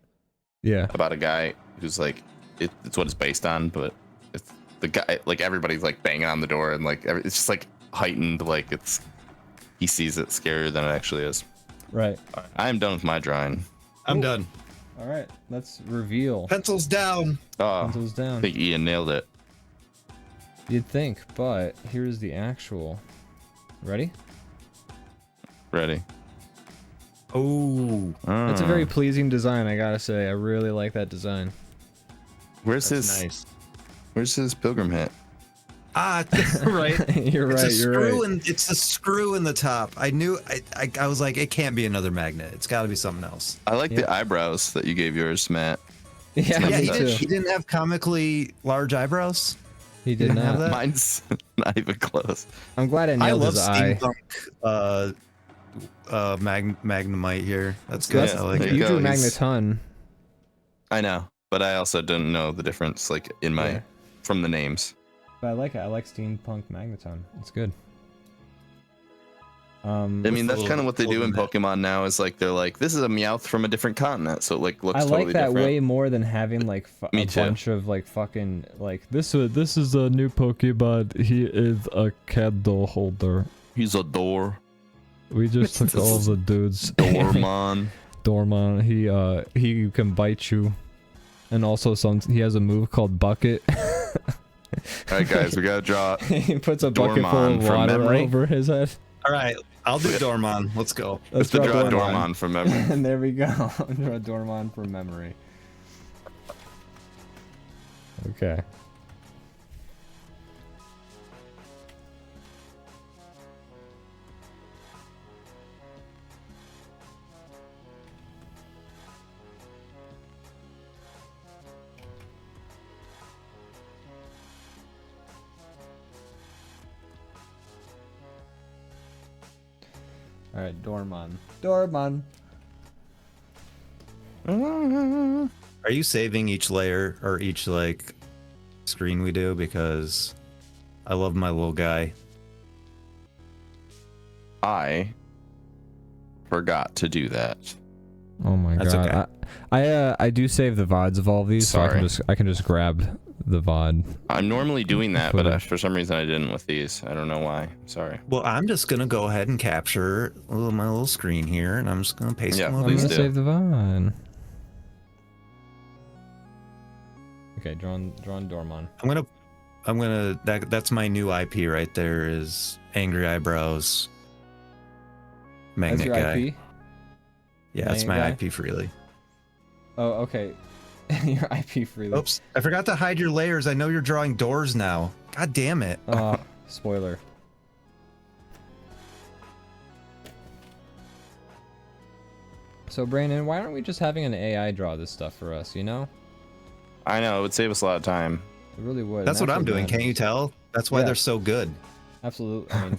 about a guy who's like, it's what it's based on, but it's the guy, like everybody's like banging on the door and like it's just like heightened, like he sees it scarier than it actually is. Right. I am done with my drawing. I'm done. All right, let's reveal. Pencils down. Pencils down. I think Ian nailed it. You'd think, but here's the actual. Ready? Ready. Oh. That's a very pleasing design, I gotta say. I really like that design. Where's That's his nice. Where's his pilgrim hat? Ah, right. You're It's right. a You're screw right. and it's a screw in the top. I knew. I was like, it can't be another magnet. It's got to be something else. I like the eyebrows that you gave yours, Matt. Yeah, Yeah, me too. he didn't have comically large eyebrows. He did didn't have not. that? Mine's not even close. I'm glad I I nailed love his eye. steampunk Magnemite here. That's good. good. Yeah, I like there it. You go. drew He's- Magneton. I know, but I also didn't know the difference, like in my Yeah. from the names. But I like it. I like steampunk Magneton. It's good. I mean, that's kind of what they do in Pokemon now. Is like they're like, this is a Meowth from a different continent, so it like looks I totally like that different. way more than having like Me a too. bunch of like fucking like this is a new Pokemon. He is a candle holder. He's a door. We just took all the dudes. Dormon. Dormon. He can bite you, and also he has a move called Bucket. All right, guys, we gotta draw. He puts a bucket full Dormon of from water memory. over his head. All right, I'll do Dormon. Let's go. Let's to draw Dormon. Dormon from memory. And there we go. Draw Dormon from memory. Okay. All right, Dormon. Dormon. Are you saving each layer or each like screen we do? Because I love my little guy. I forgot to do that. Oh my That's god. okay. I do save the VODs of all of these, Sorry. so I can just grab the VOD. I'm normally doing that, but Footage. for some reason I didn't with these. I don't know why. Sorry. Well, I'm just gonna go ahead and capture my little screen here, and I'm just gonna paste Yeah, them I'm over. please gonna do. save the VOD. Okay, drawn Dormon. I'm gonna that's my new IP right there is Angry Eyebrows Magnet That's your Guy. IP? Yeah, that's Magnet my Guy? IP freely. Oh, okay. Your IP freely. Oops, I forgot to hide your layers. I know you're drawing doors now. God damn it. Spoiler. So, Brandon, why aren't we just having an AI draw this stuff for us, you know? I know, it would save us a lot of time. It really would. That's and what I'm doing. would Can't you tell? That's why Yeah. they're so good. Absolutely. I mean,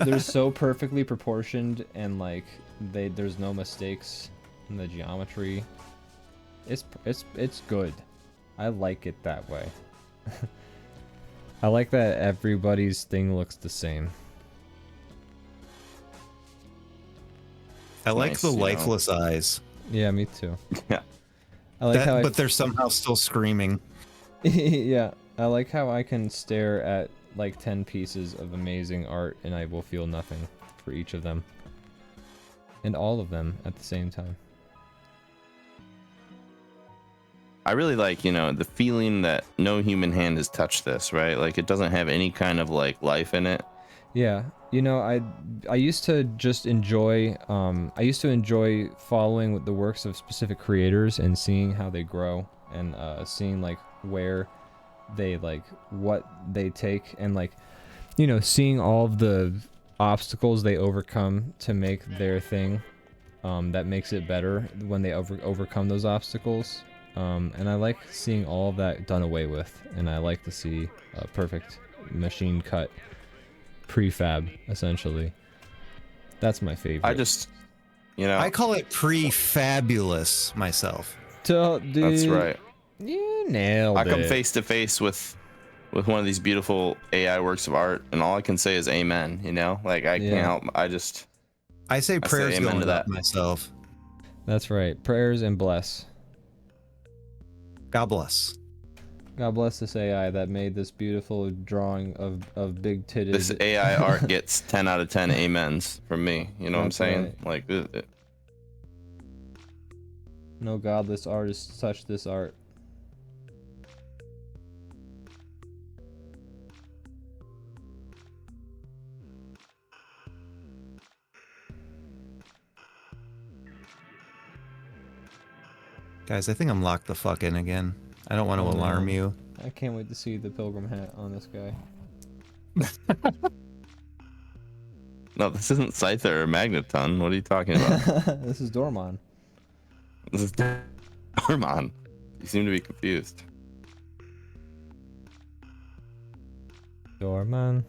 they're so perfectly proportioned, and like there's no mistakes in the geometry. It's good. I like it that way. I like that everybody's thing looks the same. I like Nice, the you know. lifeless eyes. Yeah, me too. Yeah. I like how But they're somehow still screaming. yeah, I like how I can stare at like 10 pieces of amazing art and I will feel nothing for each of them. And all of them at the same time. I really like, you know, the feeling that no human hand has touched this, right? Like it doesn't have any kind of like life in it. Yeah, you know, I used to just enjoy following the works of specific creators and seeing how they grow and seeing like where they like what they take and like, you know, seeing all of the obstacles they overcome to make their thing that makes it better when they overcome those obstacles. And I like seeing all of that done away with, and I like to see a perfect machine cut prefab, essentially. That's my favorite. I just, you know, I call it pre-fabulous myself. that's right. You nailed I it. come face to face with one of these beautiful AI works of art, and all I can say is amen, you know? Like I can't help, I say prayers amen going to that. up myself. That's right. Prayers and bless. God bless. God bless this AI that made this beautiful drawing of big titted. This AI art gets 10 out of 10 amens from me. You know what I'm That's saying? right. Like, No godless artist touched this art. Guys, I think I'm locked the fuck in again. I don't want to Oh, alarm no. you. I can't wait to see the pilgrim hat on this guy. no, this isn't Scyther or Magneton. What are you talking about? This is Dormon. This is Dormon. You seem to be confused. Dorman.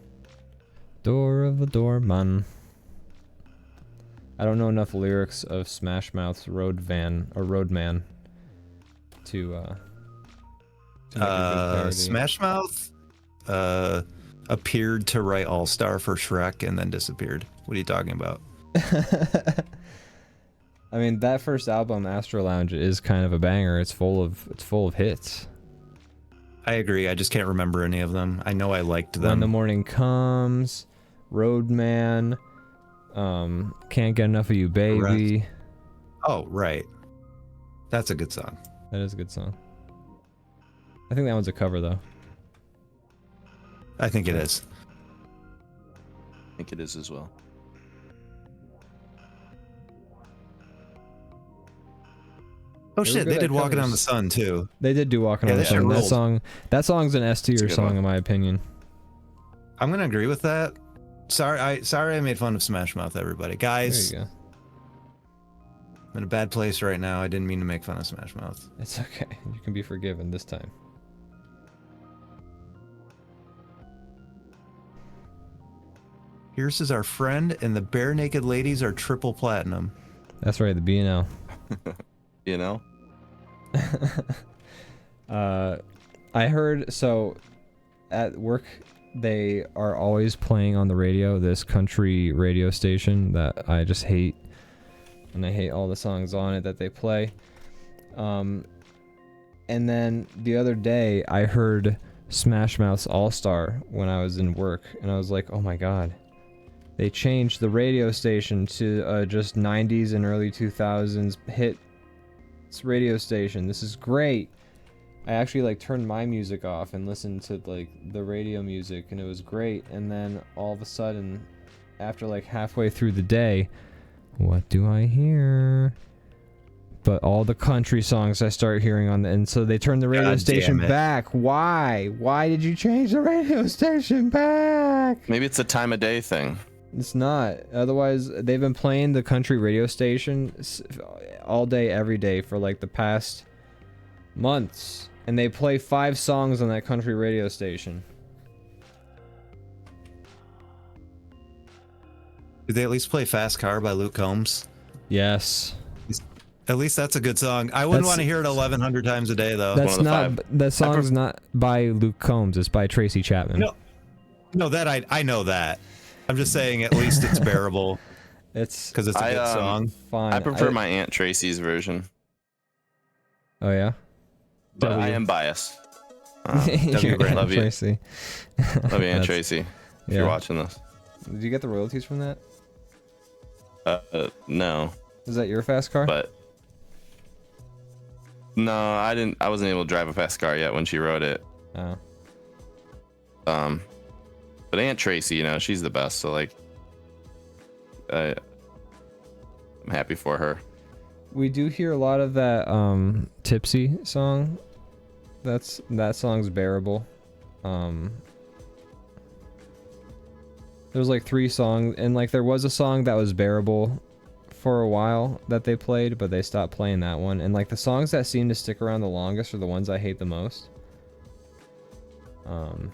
Door of the Dorman. I don't know enough lyrics of Smash Mouth's Roadman to make a good parody. Smash Mouth appeared to write All Star for Shrek and then disappeared. What are you talking about? I mean, that first album, Astro Lounge, is kind of a banger. It's full of hits. I agree. I just can't remember any of them. I know I liked them. When the Morning Comes, Roadman, Can't Get Enough of You, Baby. Oh, right. That's a good song. That is a good song. I think that one's a cover, though. I think it is. I think it is as well. Oh They were shit, good they at did Walking on covers. the Sun too. They did do Walking Yeah, on the that shit Sun. rolled. That song's an S That's a tier good song one. in my opinion. I'm gonna agree with that. Sorry I made fun of Smash Mouth, everybody. Guys, There you go. I'm in a bad place right now. I didn't mean to make fun of Smash Mouth. It's okay. You can be forgiven this time. Pierce is our friend, and the Bare Naked Ladies are triple platinum. That's right, the B&L. You know? I heard, so at work they are always playing on the radio, this country radio station that I just hate, and I hate all the songs on it that they play. And then the other day I heard Smash Mouth's All-Star when I was in work, and I was like, oh my god. They changed the radio station to just 90s and early 2000s hit radio station. This is great. I actually like turned my music off and listened to like the radio music, and it was great. And then all of a sudden, after like halfway through the day, what do I hear? But all the country songs I start hearing on the, and so they turned the radio God station damn it. back. Why? Why did you change the radio station back? Maybe it's a time of day thing. It's not. Otherwise, they've been playing the country radio station all day, every day for like the past months. And they play 5 songs on that country radio station. Did they at least play Fast Car by Luke Combs? Yes. At least that's a good song. I wouldn't That's- want to hear it 1,100 times a day, though. That's of the not. five. That song's not by Luke Combs. It's by Tracy Chapman. No, that I know that. I'm just saying, at least it's bearable It's because it's a good song. fine. I prefer my Aunt Tracy's version, Oh yeah. but I W. am biased. Your Brand. Aunt Love you. Tracy. Love you, Aunt That's- Tracy. If yeah. you're watching this, Did you get the royalties from that? no, Is that your fast car? but no, I didn't. I wasn't able to drive a fast car yet when she wrote it. Oh. But Aunt Tracy, you know, she's the best. So like, I'm happy for her. We do hear a lot of that Tipsy song. That song's bearable. There's like 3 songs, and like there was a song that was bearable for a while that they played, but they stopped playing that one. And like the songs that seem to stick around the longest are the ones I hate the most. Do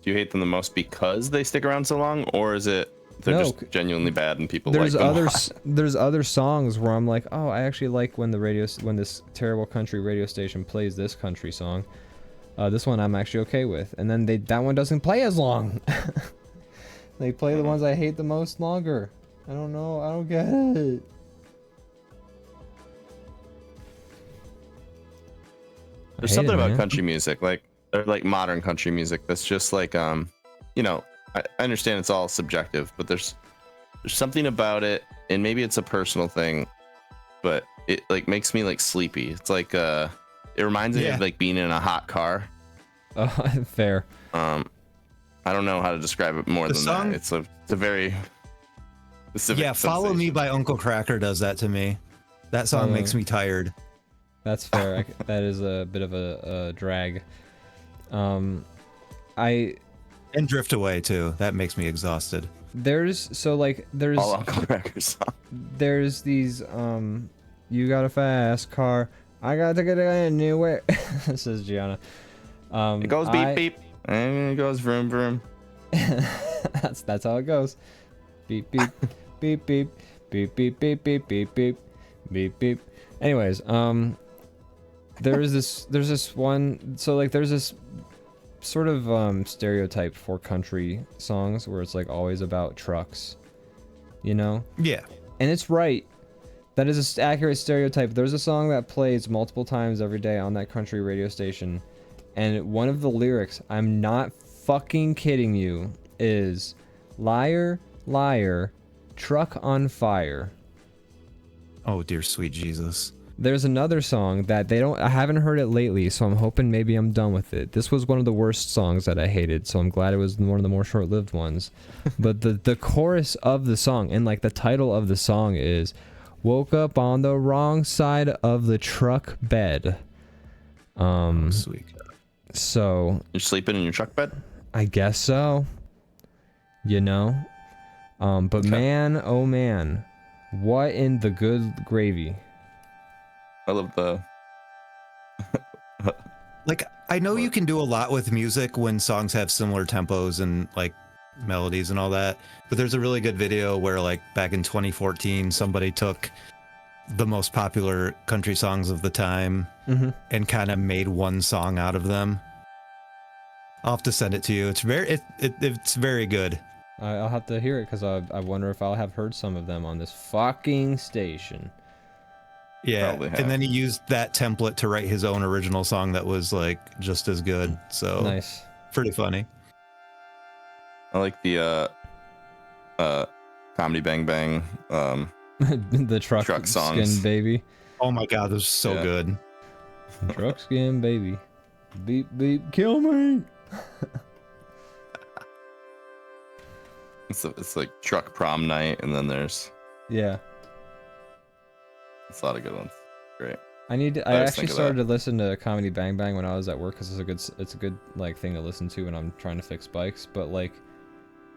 you hate them the most because they stick around so long, or is it they're No, just genuinely bad and people there's like them? there's other songs where I'm like, oh, I actually like when when this terrible country radio station plays this country song. This one I'm actually okay with, and then that one doesn't play as long. They play the ones I hate the most longer. I don't know. I don't get it. There's something about country music, like or like modern country music, that's just like you know, I understand it's all subjective, but there's something about it, and maybe it's a personal thing, but it like makes me like sleepy. It's like it reminds me of like being in a hot car. Oh, fair. I don't know how to describe it more than that. It's a very specific Follow Me by Uncle Kracker does that to me. That song makes me tired. That's fair. That is a bit of a drag. And Drift Away too. That makes me exhausted. There's all Uncle Kracker songs. There's these you got a fast car, I got to get anywhere. Says Gianna. It goes beep beep and it goes vroom vroom. that's how it goes. Beep beep beep beep beep beep beep beep beep beep beep beep. Anyways, there's this one, so like there's this sort of stereotype for country songs where it's like always about trucks, you know? Yeah. And it's right. That is an accurate stereotype. There's a song that plays multiple times every day on that country radio station, and one of the lyrics, I'm not fucking kidding you, is liar, liar, truck on fire. Oh dear sweet Jesus. There's another song that I haven't heard it lately, so I'm hoping maybe I'm done with it. This was one of the worst songs that I hated, so I'm glad it was one of the more short-lived ones. But the chorus of the song, and like the title of the song is, woke up on the wrong side of the truck bed. Sweet. So You're sleeping in your truck bed? I guess so. You know? But Okay. man, oh man, what in the good gravy? I love the Like, I know you can do a lot with music when songs have similar tempos and like melodies and all that, but there's a really good video where like back in 2014 somebody took the most popular country songs of the time and kind of made one song out of them. I'll have to send it to you. It's very good. I'll have to hear it because I wonder if I'll have heard some of them on this fucking station. Yeah, Probably have. and then he used that template to write his own original song that was like just as good. So Nice. pretty funny. I like the Comedy Bang Bang The truck songs. skin baby. Oh my god, this is so Yeah. good. Truck skin baby. Beep beep, kill me. It's like truck prom night, and then there's Yeah. a lot of good ones. Great. I always actually think of started that. to listen to Comedy Bang Bang when I was at work because it's a good like thing to listen to when I'm trying to fix bikes. But like,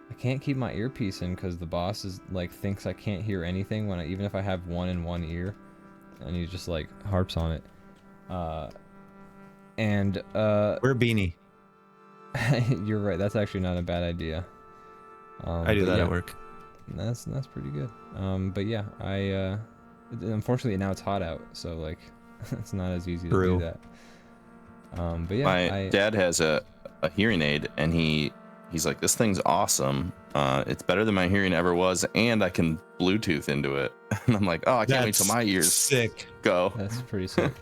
I can't keep my earpiece in because the boss is like thinks I can't hear anything even if I have one in one ear, and he just like harps on it. Wear a beanie. You're right. That's actually not a bad idea. I do but that yeah, at work. That's pretty good. But yeah, Unfortunately, now it's hot out, so like it's not as easy to True. do that. But yeah, My dad has a hearing aid, and he's like, this thing's awesome. It's better than my hearing ever was, and I can Bluetooth into it. And I'm like, oh, I can't wait till my ears sick. go. That's pretty sick.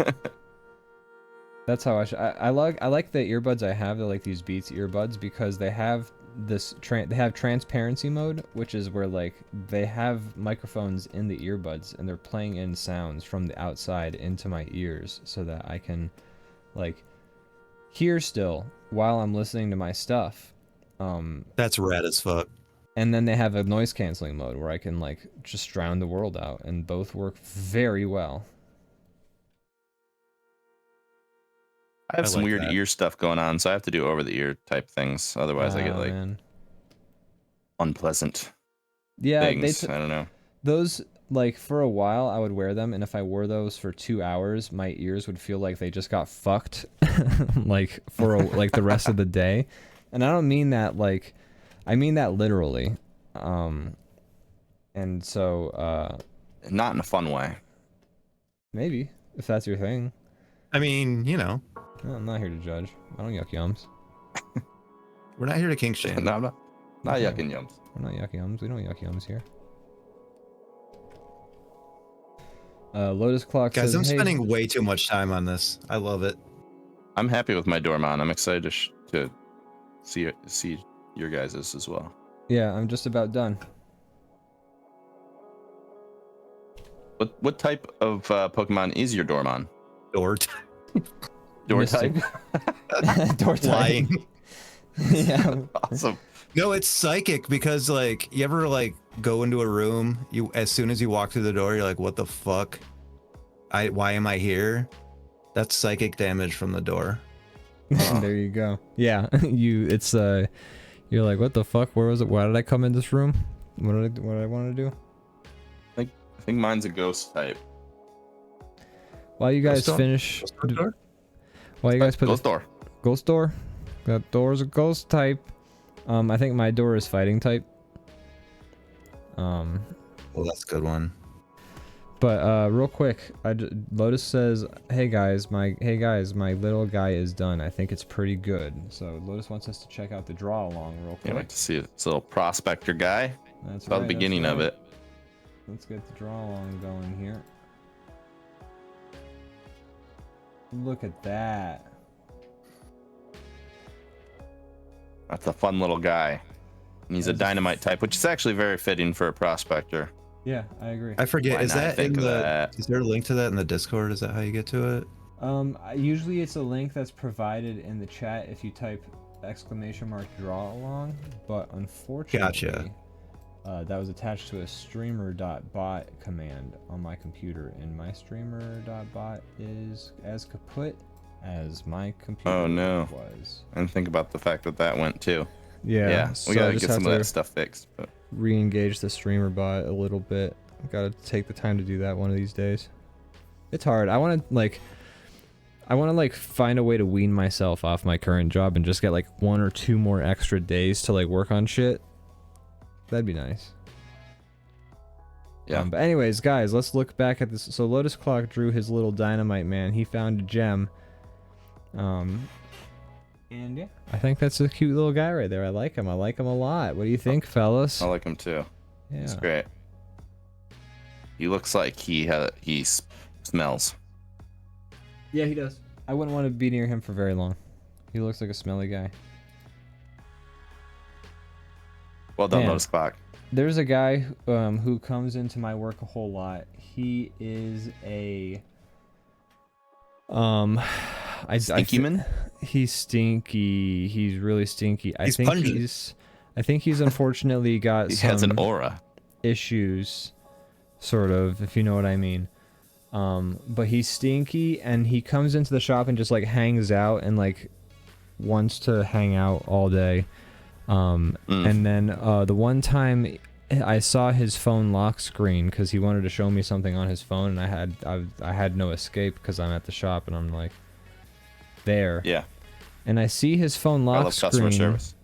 That's how I like the earbuds I have. They're like these Beats earbuds because they have this they have transparency mode, which is where like they have microphones in the earbuds and they're playing in sounds from the outside into my ears so that I can like hear still while I'm listening to my stuff. That's rad as fuck. And then they have a noise canceling mode where I can like just drown the world out, and both work very well. I have some like weird that. ear stuff going on, so I have to do over the ear type things. Otherwise, I get like Man. unpleasant Yeah, things. I don't know. those like for a while I would wear them, and if I wore those for 2 hours, my ears would feel like they just got fucked, like for like the rest of the day. And I don't mean that like, I mean that literally. And so Not in a fun way. maybe if that's your thing. I mean, you know, No, I'm not here to judge. I don't yuck yums. we're not here to kink shame. No, I'm not Okay. yucking yums. We're not yuck yums. We don't yuck yums here. Lotus Clock Guys, says, I'm "Hey, spending way too much time on this. I love it. I'm happy with my Dormon. I'm excited to see your guys's as well. yeah, I'm just about done." What type of Pokemon is your Dormon? Dort. Door Mystic. type? Door type. Lying. Yeah. Awesome. No, it's psychic because like you ever like go into a room, you as soon as you walk through the door, you're like, what the fuck? Why am I here? That's psychic damage from the door. There you go. Yeah, it's you're like, what the fuck? Where was it? Why did I come in this room? What did I want to do? I think mine's a ghost type. While you guys Ghost door? finish, Door? while you guys put Ghost the door. ghost door, that door's a ghost type. I think my door is fighting type. Well, that's a good one. But real quick, Lotus says, hey guys, my little guy is done. I think it's pretty good. So Lotus wants us to check out the draw along real quick. Can't wait to see this little prospector guy. That's About right, the beginning that's of right. it. Let's get the draw along going here. Look at that. That's a fun little guy. And he's a dynamite type, which is actually very fitting for a prospector. Yeah, I agree. I forget. Why Is not that in think of the? that? Is there a link to that in the Discord? Is that how you get to it? Usually it's a link that's provided in the chat if you type !draw along, but unfortunately, that was attached to a streamer.bot command on my computer, and my streamer.bot is as kaput as my computer Oh, no. was. And think about the fact that that went too. Yeah, We so I gotta just get have some of to that stuff fixed. But re-engage the streamer bot a little bit. Gotta take the time to do that one of these days. It's hard. I want to find a way to wean myself off my current job and just get like 1 or 2 more extra days to like work on shit. That'd be nice. yeah. But anyways, guys, let's look back at this. So Lotus Clock drew his little dynamite man. He found a gem. And yeah, I think that's a cute little guy right there. I like him. I like him a lot. What do you think, fellas? I like him too. Yeah. He's great. He looks like he smells. Yeah, he does. I wouldn't want to be near him for very long. He looks like a smelly guy. Well done, Man. Lotus Clock. There's a guy who comes into my work a whole lot. He is a Stinky man? He's stinky. He's really stinky. He's pungent. I think he's unfortunately got He some has an aura. issues, sort of, if you know what I mean. But he's stinky, and he comes into the shop and just like hangs out and like wants to hang out all day. And then the one time I saw his phone lock screen because he wanted to show me something on his phone, and I had no escape because I'm at the shop and I'm like there. Yeah. And I see his phone I lock love screen. customer service.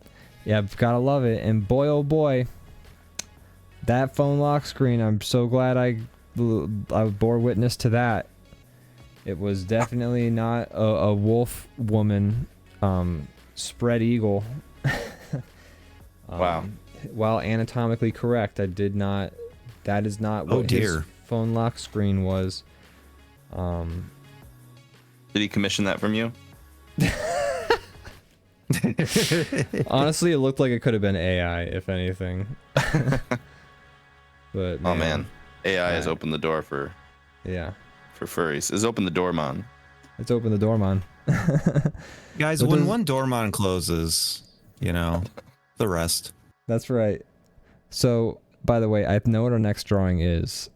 Yeah, gotta love it. And boy, oh boy, that phone lock screen, I'm so glad I I bore witness to that. It was definitely not a wolf woman, spread eagle. Wow. While anatomically correct, I did not. That is not what his phone lock screen was. Did he commission that from you? Honestly, it looked like it could have been AI, if anything. But oh man, AI has opened the door for furries. It's opened the door, man. It's opened the door, man. Guys, when one Dormon closes, you know, the rest. That's right. So, by the way, I know what our next drawing is.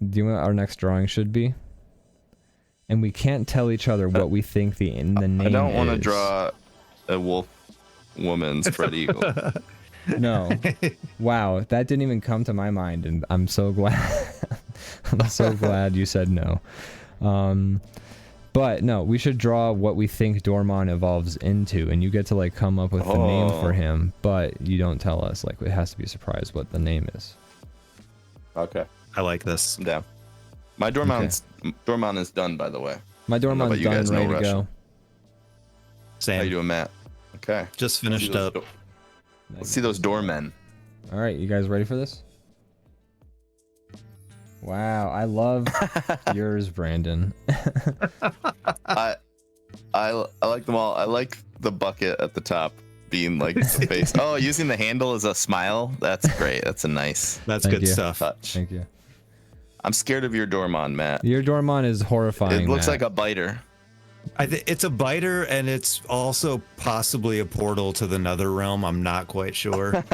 Do you know what our next drawing should be? And we can't tell each other what we think the name is. I don't want to draw a wolf woman spread eagle. No. Wow, that didn't even come to my mind, and I'm so glad. I'm so glad you said no. But no, we should draw what we think Dormon evolves into, and you get to like come up with the name for him, but you don't tell us. Like, it has to be a surprise what the name is. Okay. I like this. I'm down. My Dormon is done, by the way. My Dormon's done and ready to go. Same. How you doing, Matt? Okay. Just finished up. Let's see those doormen. All right, you guys ready for this? Wow, I love yours, Brandon. I like them all. I like the bucket at the top being like the face. Oh, using the handle as a smile. That's great. That's a nice. That's good stuff. Touch. Thank you. I'm scared of your Dormon, Matt. Your Dormon is horrifying. It looks Matt. like a biter. It's a biter, and it's also possibly a portal to the nether realm. I'm not quite sure.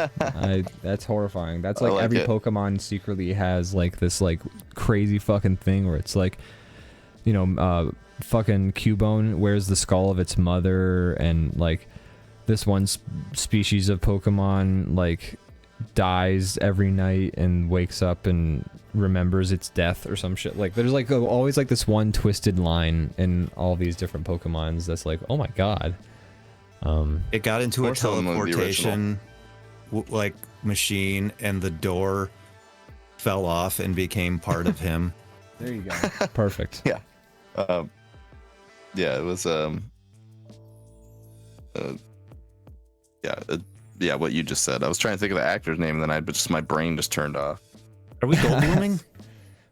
That's horrifying. That's like every Pokemon secretly has like this like crazy fucking thing where it's like, you know, fucking Cubone wears the skull of its mother, and like this one species of Pokemon like dies every night and wakes up and remembers its death or some shit. Like there's like always like this one twisted line in all these different Pokemons that's like, oh my god. It got into a teleportation like machine, and the door fell off and became part of him. There you go. Perfect. Yeah. Yeah, it was yeah, what you just said. I was trying to think of the actor's name, and then my brain just turned off. Are we Goldbluming?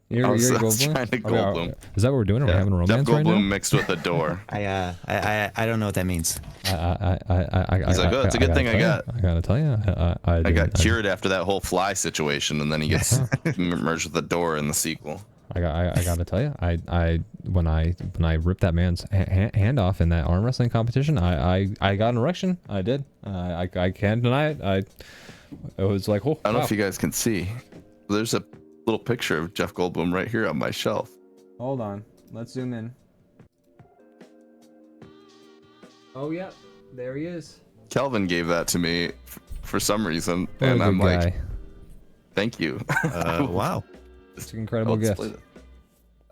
You're I was Goldblum? trying to Goldblum. Is that what we're doing? Are we having a romance Jeff right now? Goldblum mixed with a door. I don't know what that means. He's like, oh, it's a good thing I gotta tell you, I got cured after that whole fly situation, and then he gets merged with the door in the sequel. I gotta tell you, when I ripped that man's hand off in that arm wrestling competition, I got an erection. I did. I can't deny it. It was like, oh, I don't know if you guys can see. There's a little picture of Jeff Goldblum right here on my shelf. Hold on, let's zoom in. Oh yeah, there he is. Kelvin gave that to me for some reason, and I'm like, thank you. Wow. It's an incredible gift.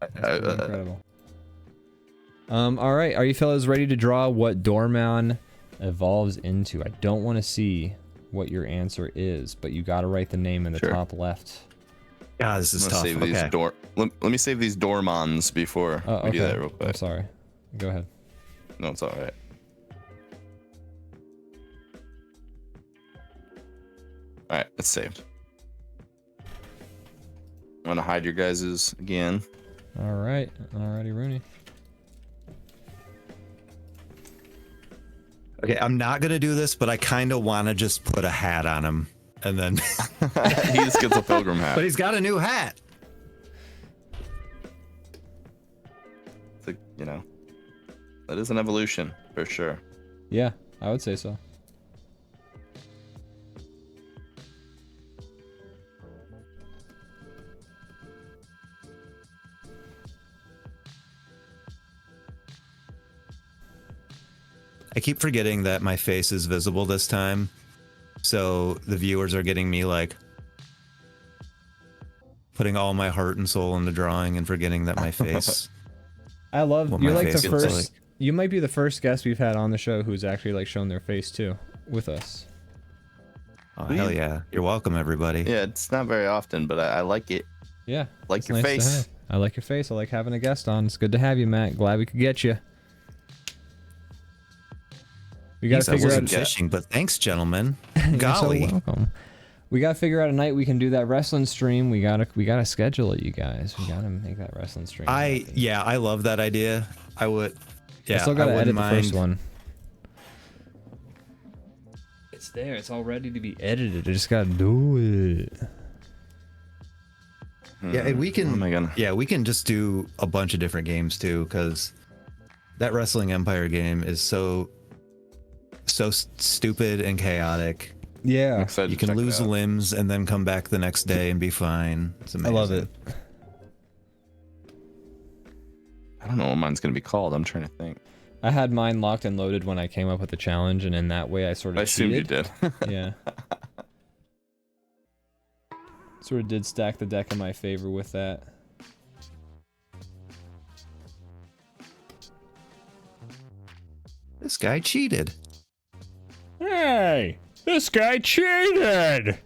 Incredible. All right, are you fellas ready to draw what Dormon evolves into? I don't want to see what your answer is, but you got to write the name in the top left. Yeah, this is tough. Save these let me save these Dormons before we do that real quick. I'm sorry. Go ahead. No, it's all right. All right, it's saved. I'm gonna hide your guys's again. All right, alrighty, Rooney. Okay, I'm not gonna do this, but I kind of want to just put a hat on him, and then he just gets a pilgrim hat. But he's got a new hat. It's like, you know, that is an evolution for sure. Yeah, I would say so. I keep forgetting that my face is visible this time, so the viewers are getting me like putting all my heart and soul into drawing and forgetting that my face. I love you're like the first. You might be the first guest we've had on the show who's actually like shown their face too with us. Oh hell yeah! You're welcome, everybody. Yeah, it's not very often, but I like it. Yeah. Like it's your nice to face. have. I like your face. I like having a guest on. It's good to have you, Matt. Glad we could get you. We got to I figure wasn't out. fishing, but thanks, gentlemen. You're Golly. so welcome. We gotta figure out a night we can do that wrestling stream. We gotta schedule it, you guys. We gotta make that wrestling stream. I love that idea. I would. Yeah, I still gotta edit mind. the first one. It's there. It's all ready to be edited. I just gotta do it. Yeah, and we can. Oh my God. Yeah, we can just do a bunch of different games too, because that Wrestling Empire game is so stupid and chaotic. Yeah, You can lose limbs and then come back the next day and be fine. It's amazing. I love it. I don't know what mine's gonna be called. I'm trying to think. I had mine locked and loaded when I came up with the challenge, and in that way I sort of I assumed you cheated. did. Yeah. Sort of did stack the deck in my favor with that. This guy cheated. Hey! This guy cheated!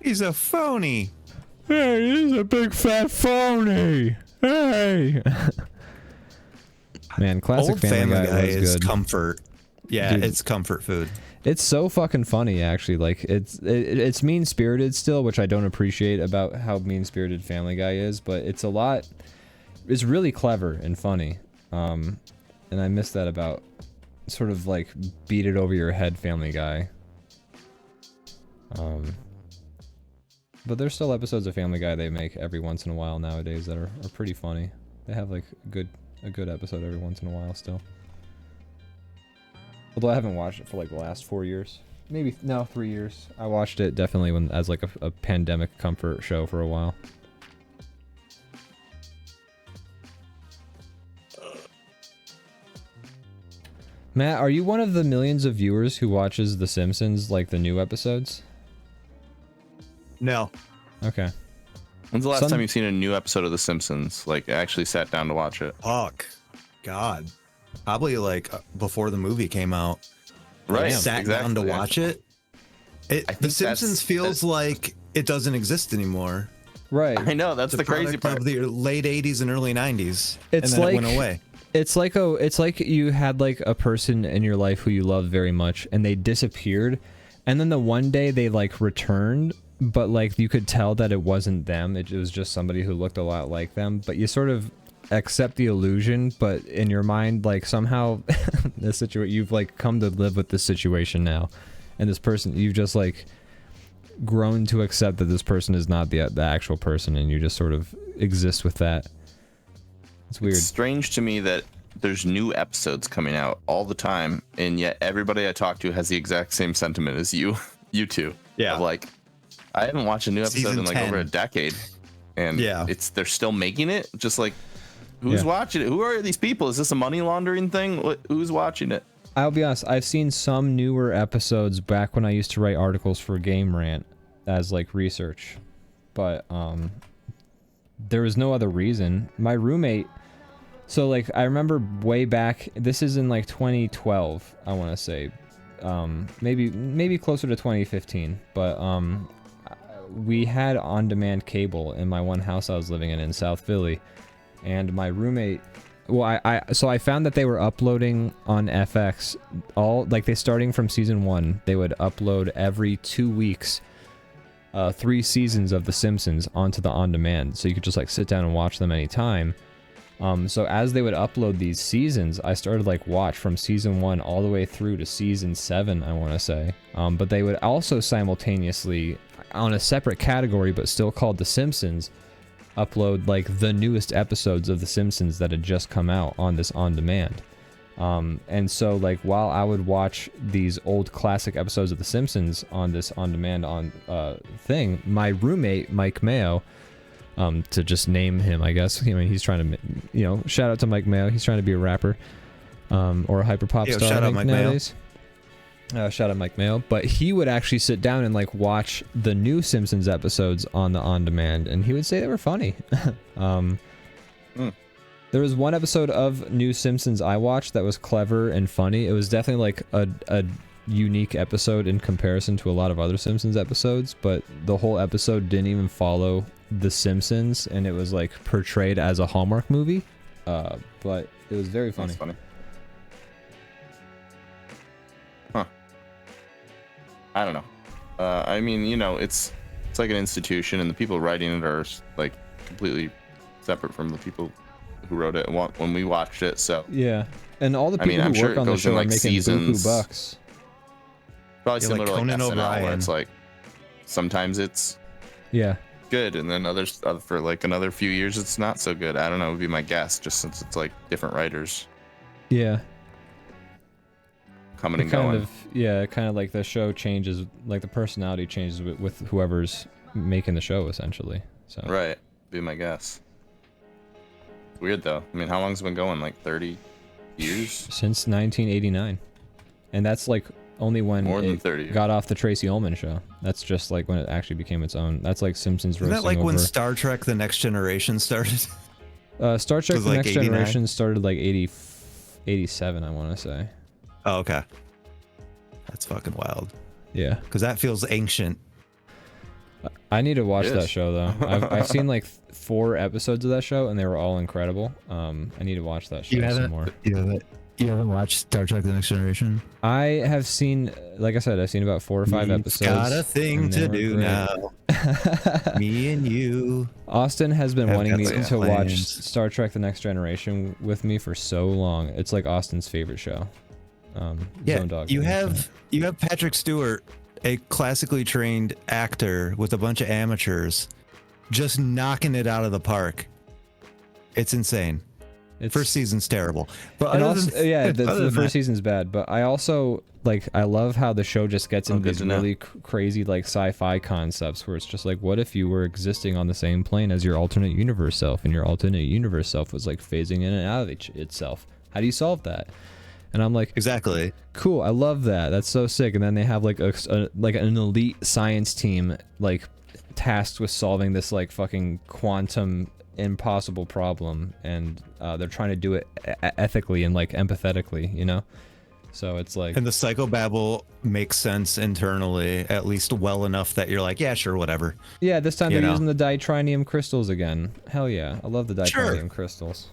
He's a phony. Hey, he's a big fat phony! Hey! Man, classic Old Family Guy was is good. comfort. Yeah, Dude. it's comfort food. It's so fucking funny, actually. Like, it's mean-spirited still, which I don't appreciate about how mean-spirited Family Guy is, but it's really clever and funny. And I miss that about sort of like beat it over your head Family Guy. But there's still episodes of Family Guy they make every once in a while nowadays that are pretty funny. They have like a good episode every once in a while still. Although I haven't watched it for like the last 4 years. Maybe, no, 3 years. I watched it definitely when as like a pandemic comfort show for a while. Matt, are you one of the millions of viewers who watches The Simpsons, like the new episodes? No. Okay. When's the last time you've seen a new episode of The Simpsons? Like, actually sat down to watch it? Fuck. God. Probably like before the movie came out. Right. Sat down to watch it. I The think Simpsons feels like it doesn't exist anymore. Right. I know, that's It's the crazy product part. of the late 80s and early 90s. It's and then like it went away. It's like you had like a person in your life who you loved very much and they disappeared, and then the one day they like returned, but like you could tell that it wasn't them. It was just somebody who looked a lot like them, but you sort of accept the illusion, but in your mind like somehow this situation, you've like come to live with this situation now, and this person, you've just like grown to accept that this person is not the actual person, and you just sort of exist with that. It's weird. It's strange to me that there's new episodes coming out all the time, and yet everybody I talk to has the exact same sentiment as you two. Yeah. Of like, I haven't watched a new episode Season in like 10. over a decade, and Yeah. they're still making it. Just like, who's watching it? Who are these people? Is this a money laundering thing? Who's watching it? I'll be honest, I've seen some newer episodes back when I used to write articles for Game Rant as like research, but there was no other reason. My roommate, so like I remember way back, this is in like 2012, I want to say, maybe closer to 2015, but we had on-demand cable in my one house I was living in South Philly, and my roommate, well, so I found that they were uploading on FX all, like they starting from season 1, they would upload every 2 weeks 3 seasons of The Simpsons onto the on-demand, so you could just like sit down and watch them anytime. So as they would upload these seasons, I started like watch from season 1 all the way through to season 7, I want to say. But they would also simultaneously, on a separate category but still called The Simpsons, upload like the newest episodes of The Simpsons that had just come out on this on-demand. And so like while I would watch these old classic episodes of The Simpsons on this on-demand thing, my roommate Mike Mayo, to just name him, I guess, I mean, he's trying to, shout out to Mike Mayo, he's trying to be a rapper, or a hyperpop star, shout I out think, Mike nowadays. Shout out Mike Mayo. But he would actually sit down and like watch the new Simpsons episodes on the on-demand, and he would say they were funny. There was one episode of New Simpsons I watched that was clever and funny. It was definitely like a unique episode in comparison to a lot of other Simpsons episodes, but the whole episode didn't even follow The Simpsons, and it was like portrayed as a Hallmark movie. But it was very funny. That's funny. Huh. I don't know. I mean, you know, it's like an institution, and the people writing it are like completely separate from the people who wrote it when we watched it. So yeah, and all the people I'm who sure work it on the goes show in, are like, making seasons. buku bucks. Probably Yeah, similar like to Conan SNL, where O'Brien. it's like sometimes it's Yeah, good, and then others for like another few years it's not so good. I don't know. Would be my guess, just since it's like different writers yeah. coming and Kind going. of, yeah, kind of like the show changes, like the personality changes with whoever's making the show, essentially. So Right. Be my guess. Weird though. I mean, how long's it been going? Like 30 years? since 1989, and that's like only when More than it 30 years. got off the Tracy Ullman show. That's just like when it actually became its own. That's like Simpsons Isn't roasting that like when over. Star Trek: The Next Generation started? Star Trek: was The like Next 89? Generation started like 87, I want to say. Oh, okay. That's fucking wild. Yeah, Because that feels ancient. I need to watch It that is. show though. I've seen like 4 episodes of that show, and they were all incredible. I need to watch that show some more. You haven't watched Star Trek: The Next Generation? I have seen, like I said, I've seen about 4 or 5 episodes. Got a thing and they to were do great. now. Me and you. Austin has been I've wanting got me some to watch plans. Star Trek: The Next Generation with me for so long. It's like Austin's favorite show. Yeah, Zone Dog you favorite show. have Patrick Stewart, a classically trained actor with a bunch of amateurs, just knocking it out of the park. It's insane. It's, First season's terrible, but and other also, than, yeah, other the than first that, season's bad, but I also like, I love how the show just gets into good these to know. really crazy like sci-fi concepts where it's just like, what if you were existing on the same plane as your alternate universe self, and your alternate universe self was like phasing in and out of itself? How do you solve that? And I'm like, exactly. cool, I love that. That's so sick. And then they have like like an elite science team like tasked with solving this like fucking quantum impossible problem, and they're trying to do it ethically and like empathetically, you know? So it's like, And the psychobabble makes sense internally, at least well enough that you're like, yeah, sure, whatever. yeah, this time you they're know. using the ditrinium crystals again. Hell yeah, I love the Sure. ditrinium crystals.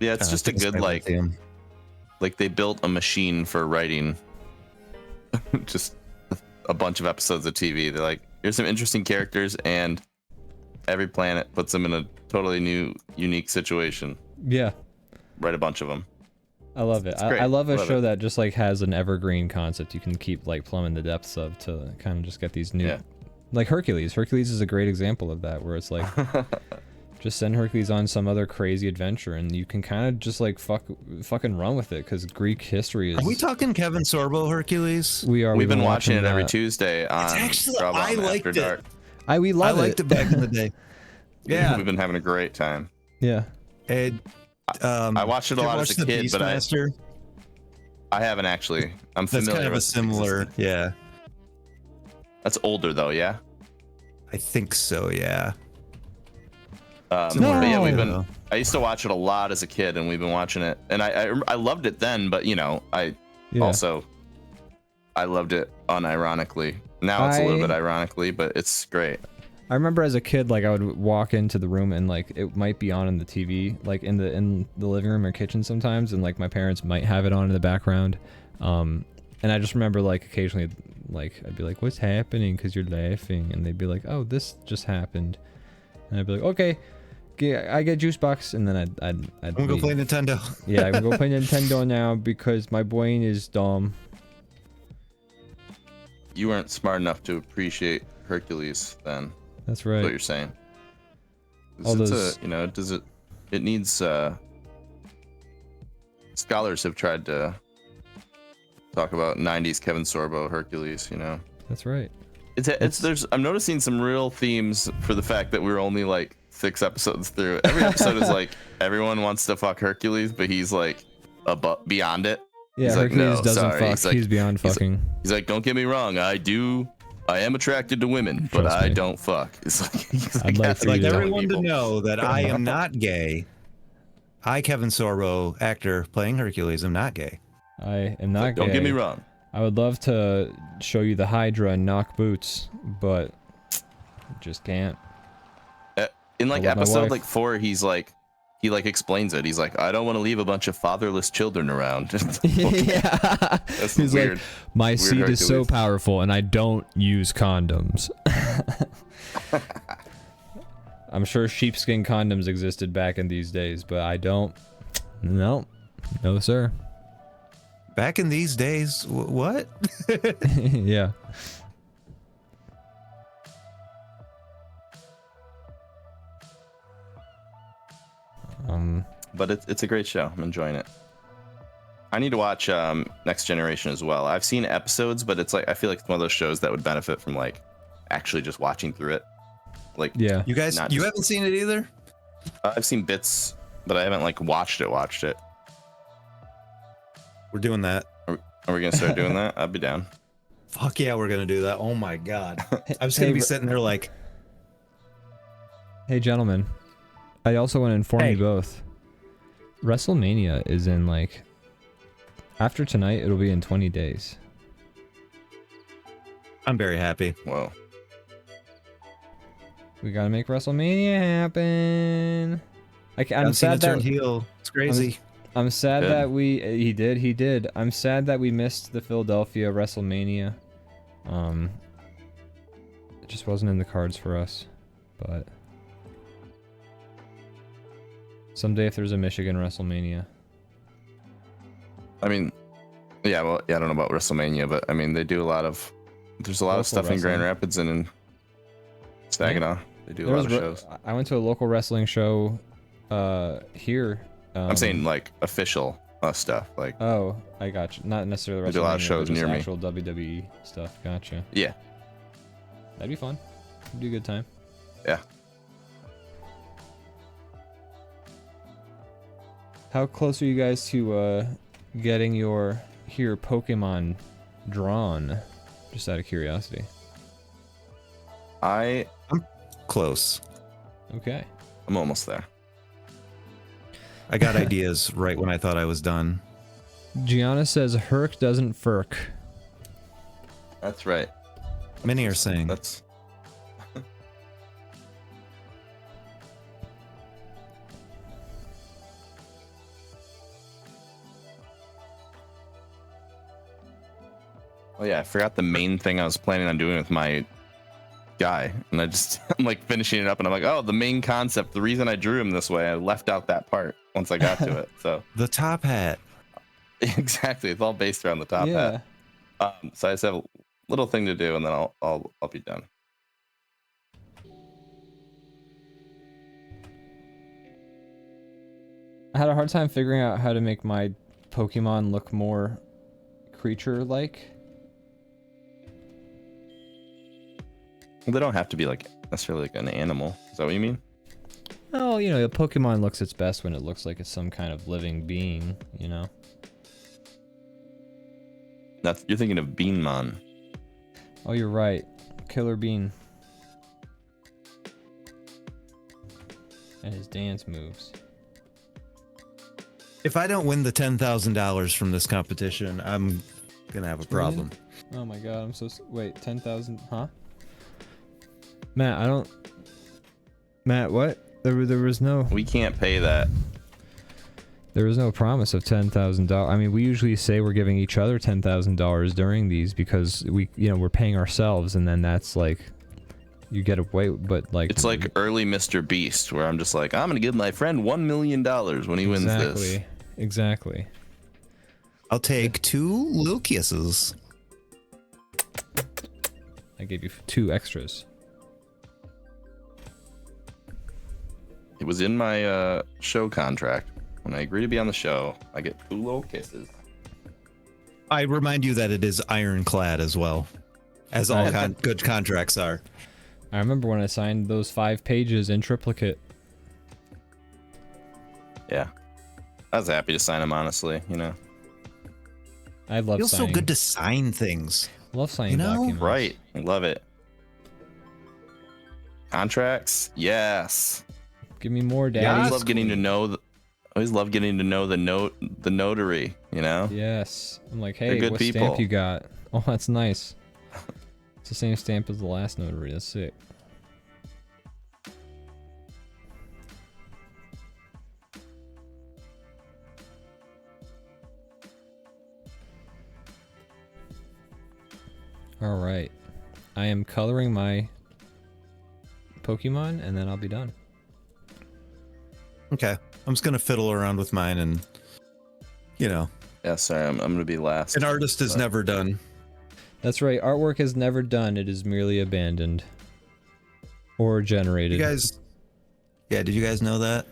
Yeah, it's just a good like they built a machine for writing just a bunch of episodes of TV. They're like, here's some interesting characters, and every planet puts them in a totally new, unique situation. Yeah, Write a bunch of them. I love it. It's great. I love a Love show it. that just like has an evergreen concept you can keep like plumbing the depths of to kind of just get these new, Yeah. like Hercules. Hercules is a great example of that, where it's like, just send Hercules on some other crazy adventure, and you can kind of just like fucking run with it, because Greek history is. Are we talking Kevin Sorbo Hercules? We are. We've been watching it every that. Tuesday on actually- DrawBomb I liked After it. Dark. We I love liked it back in the day. Yeah. We've been having a great time. Yeah. And, I watched it a did you lot watch as a The kid, but Beastmaster? I haven't actually. I'm That's familiar kind of a with similar, existence. yeah. That's older though, yeah. I think so, yeah. But yeah, we've been. No. I used to watch it a lot as a kid, and we've been watching it, and I loved it then. But you know, I loved it unironically. Now it's a little bit ironically, but it's great. I remember as a kid, like I would walk into the room and like it might be on in the TV, like in the living room or kitchen sometimes, and like my parents might have it on in the background. And I just remember like occasionally, like I'd be like, "What's happening?" Because you're laughing, and they'd be like, "Oh, this just happened," and I'd be like, "Okay, I get juice box," and then I'd I'm gonna go leave. play Nintendo. Yeah, I'm gonna go play Nintendo now because my brain is dumb. You weren't smart enough to appreciate Hercules then. That's Is what right. you're saying? 'Cause All it's those- you know, it needs. Scholars have tried to talk about '90s Kevin Sorbo Hercules. You know, That's right. I'm noticing some real themes for the fact that we're only like 6 episodes through. Every episode is like everyone wants to fuck Hercules, but he's like beyond it. Yeah, He's like, Hercules "No, doesn't sorry." fuck. He's like- He's beyond fucking. He's like, don't get me wrong, I am attracted to women, but Trust I me. don't fuck. It's like, he's I'd like that's to what I'd like Yeah. he's telling everyone people. to know that I am not gay. I, Kevin Sorbo, actor playing Hercules, am not gay. I am not Don't gay. get me wrong. I would love to show you the Hydra and knock boots, but just can't. In like I love my episode wife. like 4, he explains it. He's like, I don't want to leave a bunch of fatherless children around. Yeah. That's He's weird. like, my Weird seed is so Hercules. powerful, and I don't use condoms. I'm sure sheepskin condoms existed back in these days, but I don't. No, sir. Back in these days, what? Yeah. But it's a great show. I'm enjoying it. I need to watch Next Generation as well. I've seen episodes, but it's like I feel like it's one of those shows that would benefit from like actually just watching through it. Like Yeah. You guys, Not you just- haven't seen it either? I've seen bits, but I haven't like watched it. We're doing that. Are we gonna start doing that? I'd be down. Fuck yeah, we're gonna do that. Oh my god. I'm just Hey, gonna be sitting there like, Hey, gentlemen. I also want to inform Hey. you both. WrestleMania is in like... After tonight, it'll be in 20 days. I'm very happy. Whoa. We gotta make WrestleMania happen. I'm I've seen sad it turn that... heel. It's crazy. I'm sad Good. that we... He did. I'm sad that we missed the Philadelphia WrestleMania. It just wasn't in the cards for us. But... Someday if there's a Michigan WrestleMania. I mean, yeah. Well, yeah. I don't know about WrestleMania, but I mean, they do a lot of. There's a lot Local of stuff in Grand wrestling. Rapids and in Saginaw. They do a There lot was of re- shows. I went to a local wrestling show here. I'm saying like official stuff. Like Oh, I got you. Not necessarily They do a lot of WrestleMania, but shows just near me. actual WWE stuff. Gotcha. yeah, That'd be fun. It'd be a good time. yeah. How close are you guys to getting your Pokemon drawn? Just out of curiosity. I'm Close. Okay. almost there. I got ideas right when I thought I was done. Gianna says Herc doesn't furk. That's right. Many are saying. That's Oh yeah, I forgot the main thing I was planning on doing with my guy, and I'm like finishing it up, and I'm like, oh, the main concept, the reason I drew him this way, I left out that part once I got to it. So The top hat. exactly, it's all based around the top Yeah. hat. So I just have a little thing to do, and then I'll be done. I had a hard time figuring out how to make my Pokemon look more creature-like. Well, they don't have to be like necessarily like an animal. Is that what you mean? Oh, you know, a Pokemon looks its best when it looks like it's some kind of living being, you know? You're thinking of Beanmon. Oh, you're right. Killer Bean. And his dance moves. If I don't win the $10,000 from this competition, I'm gonna have a problem. Oh my god, I'm so... Wait, 10,000... Huh? Matt, I don't... Matt, what? There was no... We can't pay that. There was no promise of $10,000. I mean, we usually say we're giving each other $10,000 during these because we're paying ourselves, and then that's like... You get away, but like... It's like early Mr. Beast, where I'm just like, I'm gonna give my friend $1 million when he wins this. Exactly. I'll take 2 little kisses. I gave you 2 extras. It was in my show contract. When I agree to be on the show, I get 2 little kisses. I remind you that it is ironclad as well, as all good contracts are. I remember when I signed those 5 pages in triplicate. Yeah. I was happy to sign him, honestly, you know. I love Feels signing. so good to sign things. Love signing You know? documents. Right. I love it. Contracts? Yes. Give me more, Yeah, daddy. I love getting to know always love getting to know the notary, you know? Yes. I'm like, They're hey, good what people. stamp you got? Oh, that's nice. It's the same stamp as the last notary. That's sick. All right. I am coloring my Pokemon, and then I'll be done. Okay. I'm just gonna fiddle around with mine, and you know, Yeah, sorry, I'm gonna be last. an artist is never done. That's right. Artwork is never done. It is merely abandoned or generated. You guys, yeah, did you guys know that?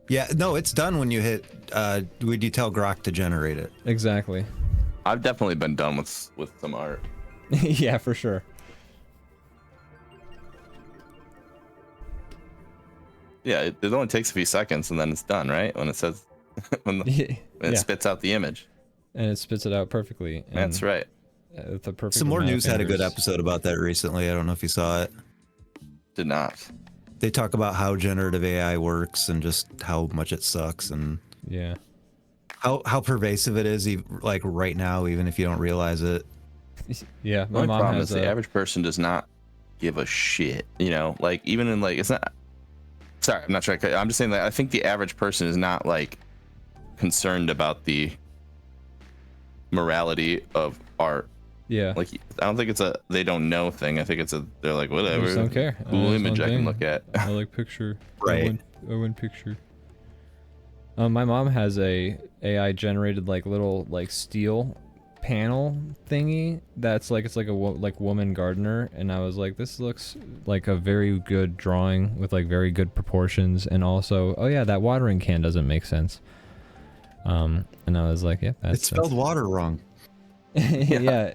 Yeah, no, it's done when you hit. Would you tell Grok to generate it? Exactly. I've definitely been done with some art. Yeah, for sure. Yeah, it only takes a few seconds and then it's done, right? When it says when it spits out the image. And it spits it out perfectly. And That's right. with the perfect Some More amount of News had a good fingers. episode about that recently. I don't know if you saw it. Did not. They talk about how generative AI works and just how much it sucks and Yeah. how pervasive it is, like right now, even if you don't realize it. Yeah, The my only mom problem has is the average person does not give a shit, you know? Like, even in, like, it's not... Sorry, I'm not trying to... I'm just saying that I think the average person is not, like, concerned about the morality of art. Yeah. Like, I don't think it's a they don't know thing. I think it's a they're like, I whatever. just don't care. Cool That's image one I can thing. look at. I like picture. Right. I win picture. My mom has a AI generated like little like steel panel thingy that's like it's like a woman gardener, and I was like, this looks like a very good drawing with like very good proportions, and also, oh yeah, that watering can doesn't make sense. And I was like, yeah, It's spelled water wrong. yeah,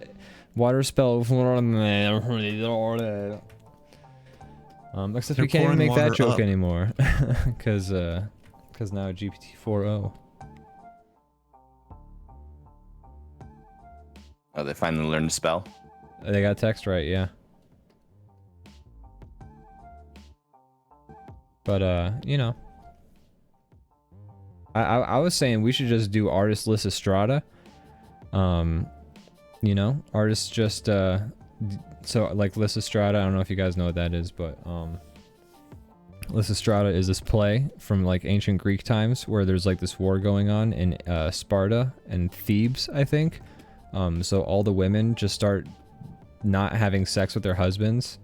water spelled. Except They're we can't even pouring make that water joke up. anymore, because now GPT 4.0. Oh, they finally learned to spell. They got text right, yeah. But you know, I was saying we should just do artist Lysistrata. You know, artists just so like Lysistrata, I don't know if you guys know what that is, but Lysistrata is this play from like ancient Greek times where there's like this war going on in Sparta and Thebes, I think. So all the women just start not having sex with their husbands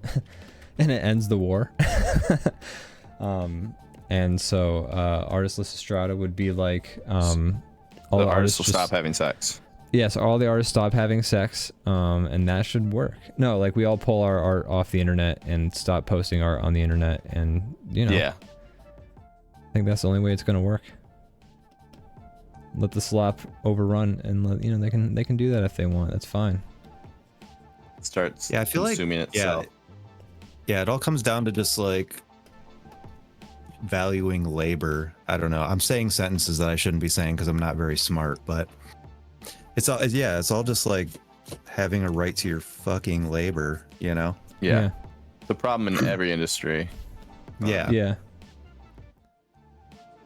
and it ends the war. And so artist Lysistrata would be like all The the artists will just stop having sex. Yes, all the artists stop having sex, and that should work. No, like we all pull our art off the internet and stop posting art on the internet, and you know, Yeah. I think that's the only way it's gonna work. Let the slop overrun, and let you know they can do that if they want. That's fine. It starts Yeah, I feel like consuming itself. Yeah, it all comes down to just like valuing labor. I don't know. I'm saying sentences that I shouldn't be saying because I'm not very smart, but it's all just like having a right to your fucking labor, you know? Yeah. The problem in every industry. Yeah. Yeah.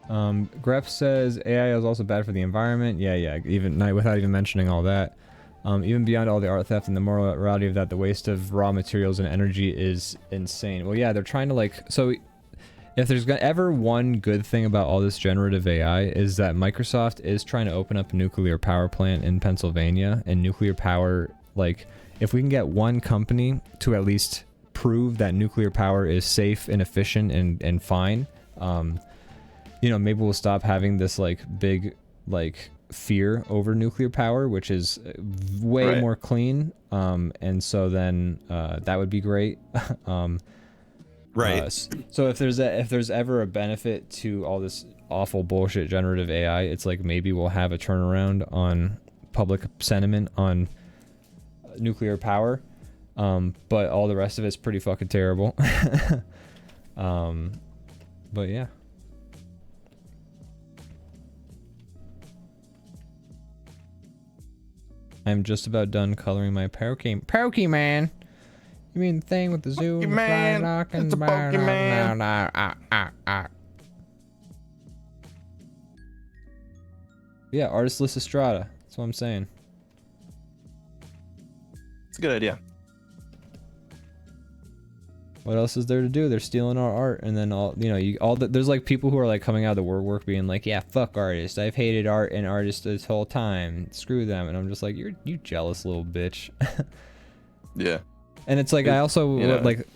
Grep says AI is also bad for the environment. Yeah. Even without even mentioning all that. Even beyond all the art theft and the morality of that, the waste of raw materials and energy is insane. Well, yeah, they're trying to like... So, if there's ever one good thing about all this generative AI is that Microsoft is trying to open up a nuclear power plant in Pennsylvania, and nuclear power, like, if we can get one company to at least prove that nuclear power is safe and efficient and fine, you know, maybe we'll stop having this like big like fear over nuclear power, which is way more clean. And so then that would be great. Right. So if there's ever a benefit to all this awful bullshit generative AI, it's like maybe we'll have a turnaround on public sentiment on nuclear power. But all the rest of it's pretty fucking terrible. But yeah. I'm just about done coloring my Pokemon. You mean the thing with the zoo? Pokemon. It's a Pokemon. Yeah, artistless Estrada. That's what I'm saying. It's a good idea. What else is there to do? They're stealing our art, and then there's like people who are like coming out of the woodwork being like, yeah, fuck artists. I've hated art and artists this whole time. Screw them. And I'm just like, you jealous little bitch. Yeah. And it's like I also like,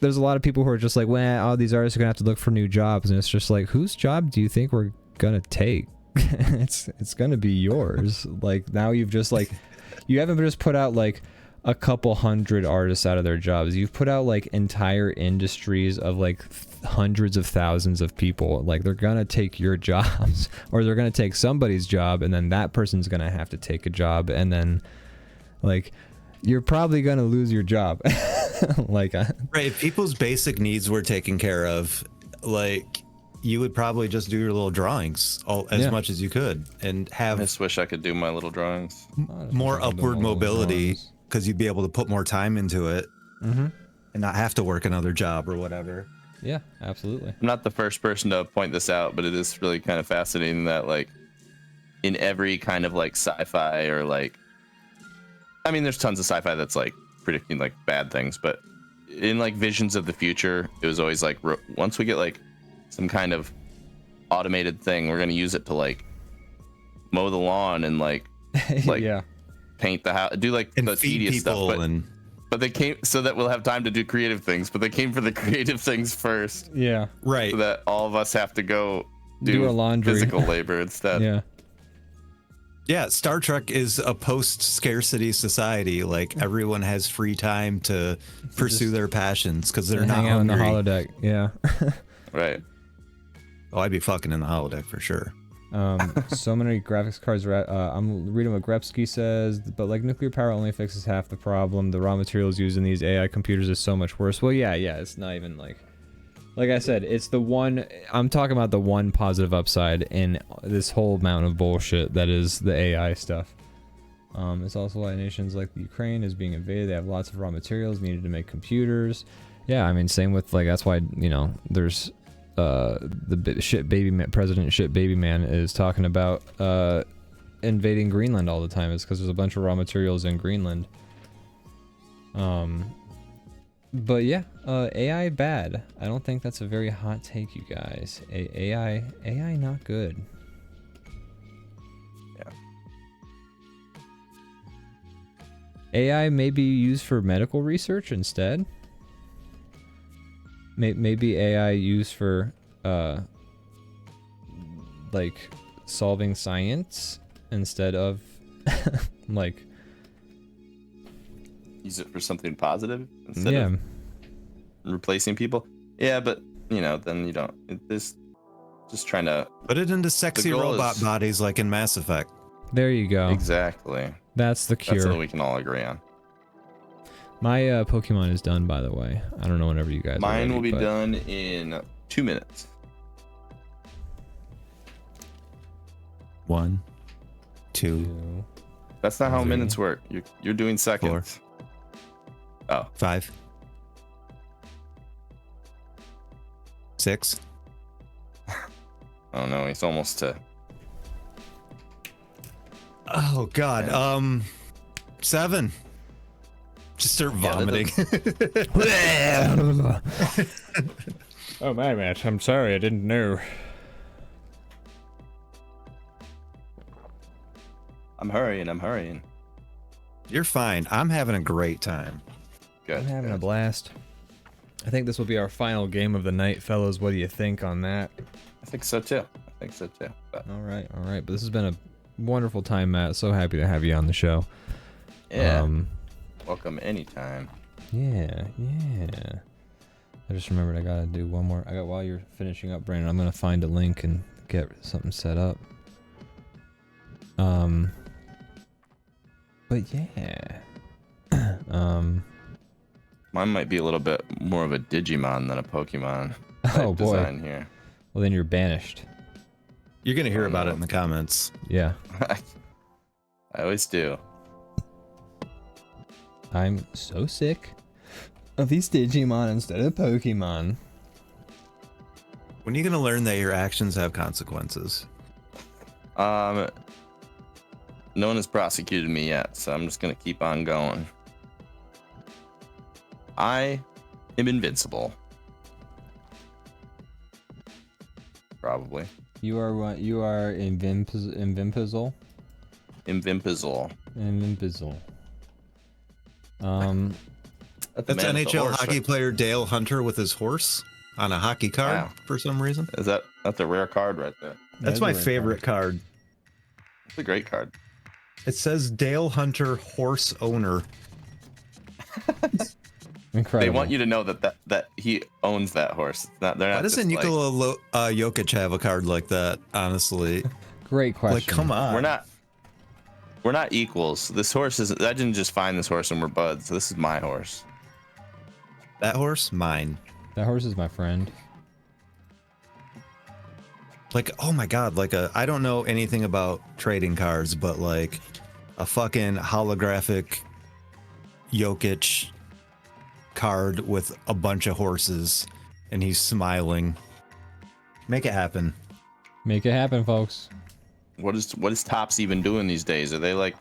there's a lot of people who are just like, well, all these artists are gonna have to look for new jobs, and it's just like, whose job do you think we're gonna take? it's gonna be yours. Like now you've just like, you haven't just put out like a couple hundred artists out of their jobs. You've put out like entire industries of like hundreds of thousands of people. Like they're gonna take your jobs, or they're gonna take somebody's job, and then that person's gonna have to take a job, and then like you're probably gonna lose your job. Like right, if people's basic needs were taken care of, like you would probably just do your little drawings as much as you could, and have I just wish I could do my little drawings. more upward mobility, because you'd be able to put more time into it and not have to work another job or whatever. Yeah, absolutely. I'm not the first person to point this out, but it is really kind of fascinating that like in every kind of like sci-fi or like, I mean, there's tons of sci-fi that's like predicting like bad things, but in like visions of the future, it was always like once we get like some kind of automated thing, we're gonna use it to like mow the lawn and like yeah, paint the house, do like And the feed tedious people stuff. But they came so that we'll have time to do creative things. But they came for the creative things first, yeah, right? so that all of us have to go do our laundry, physical labor instead. Yeah, Star Trek is a post-scarcity society. Like everyone has free time to pursue their passions because they're not hang out in the hungry. holodeck. Yeah. Right. Oh, I'd be fucking in the holodeck for sure. So many graphics cards. I'm reading what Grepsky says, but like nuclear power only fixes half the problem. The raw materials used in these AI computers is so much worse. Well, yeah, it's not even like I said, it's the one. I'm talking about the one positive upside in this whole amount of bullshit that is the AI stuff. It's also why nations like the Ukraine is being invaded. They have lots of raw materials needed to make computers. Yeah, I mean, same with like that's why there's President Shit Baby Man is talking about invading Greenland all the time. It's because there's a bunch of raw materials in Greenland. But yeah, AI bad. I don't think that's a very hot take, you guys. AI not good. Yeah. AI may be used for medical research instead. Maybe AI used for like solving science instead of like Use it for something positive instead of replacing people. Yeah, but then you don't. It's just trying to put it into sexy robot bodies like in Mass Effect. There you go. Exactly. That's the cure. That's something we can all agree on. My Pokemon is done, by the way. I don't know whenever you guys. Mine will be but... done in 2 minutes. 1, 2. That's not how minutes work. You're doing seconds. 4. Oh. 5. 6. Oh no, he's almost to. Oh God. 7. Just start vomiting. Oh my Matt, I'm sorry, I didn't know. I'm hurrying. You're fine. I'm having a great time. Good. I'm having a blast. I think this will be our final game of the night, fellas. What do you think on that? I think so too. But... All right. But this has been a wonderful time, Matt. So happy to have you on the show. Yeah. Welcome anytime. Yeah. I just remembered I gotta do one more. While you're finishing up, Brandon, I'm gonna find a link and get something set up. But yeah. Mine might be a little bit more of a Digimon than a Pokemon. Oh boy. Design here. Well, then you're banished. You're gonna hear about it in the comments. Yeah. I always do. I'm so sick of these Digimon instead of Pokemon. When are you gonna learn that your actions have consequences? No one has prosecuted me yet, so I'm just gonna keep on going. I am invincible. Probably. You are what? You are invincible. Invimpizzle. Invincible. That's NHL hockey player Dale Hunter with his horse on a hockey card for some reason. That's a rare card right there. That's my favorite card. It's a great card. It says Dale Hunter horse owner. Incredible. They want you to know that he owns that horse. It's not, they're not. Why doesn't Nikola Jokic have a card like that? Honestly, great question. like, come on. We're not equals. This horse is. I didn't just find this horse and we're buds. This is my horse. That horse, mine. That horse is my friend. Like, oh my god, like I don't know anything about trading cards, but like a fucking holographic Jokic card with a bunch of horses and he's smiling. Make it happen. Make it happen, folks. What is Topps even doing these days? Are they like?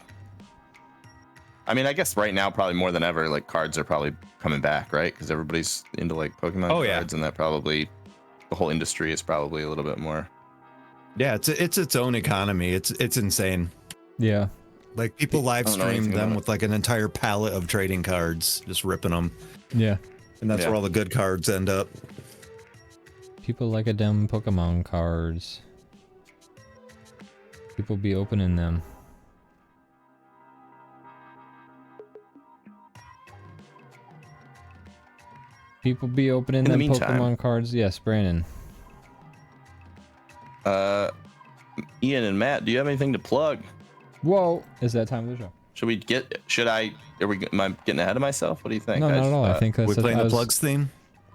I mean, I guess right now probably more than ever, like cards are probably coming back, right? Because everybody's into like Pokemon cards, and that probably the whole industry is probably a little bit more. Yeah, it's its own economy. It's insane. Yeah. Like people live stream them with like an entire palette of trading cards, just ripping them. Yeah. And that's where all the good cards end up. People like a dumb Pokemon cards. People be opening them. People be opening them Pokemon cards. Yes, Brandon. Ian and Matt, do you have anything to plug? Whoa, is that time of the show? Am I getting ahead of myself? What do you think? No, not at all. I think that's we're playing the plugs theme.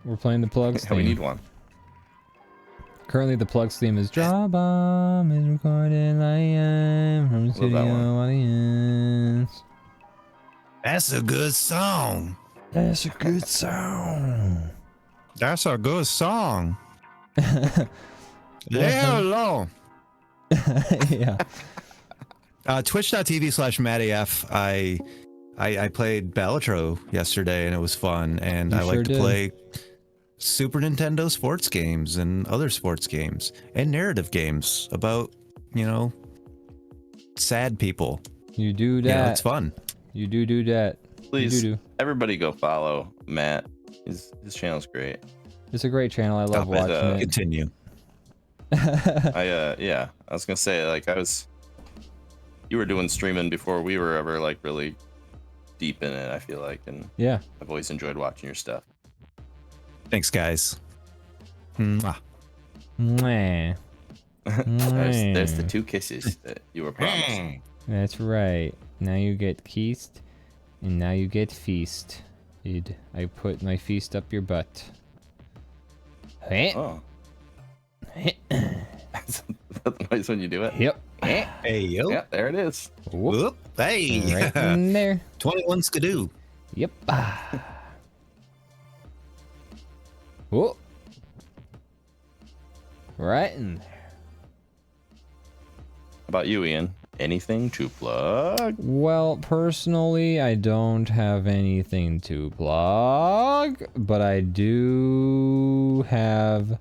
We're playing the plugs theme. We need one. Currently, the plugs theme is DrawBomb is recorded live from the studio audience. That's a good song. That's a good song. That's a good song. Hello. Yeah. Twitch.tv/MattyF. I played Balatro yesterday and it was fun, and I like to play Super Nintendo sports games and other sports games and narrative games about, sad people. You do that. It's fun. You do that. Please, everybody go follow Matt. His channel's great. It's a great channel. I love watching it. Continue. I was gonna say, like, you were doing streaming before we were ever like really deep in it, I feel like, and yeah, I've always enjoyed watching your stuff. Thanks, guys. Mwah. Mwah. There's the 2 kisses that you were promised. That's right. Now you get kissed, and now you get feast. I put my feast up your butt. Oh. That's the noise when you do it. Yep. Hey, yo. Yeah, there it is. Whoop. Hey. Right in there. 21 skidoo. Yep. Whoa. Right in there. How about you, Ian? Anything to plug? Well, personally, I don't have anything to plug, but I do have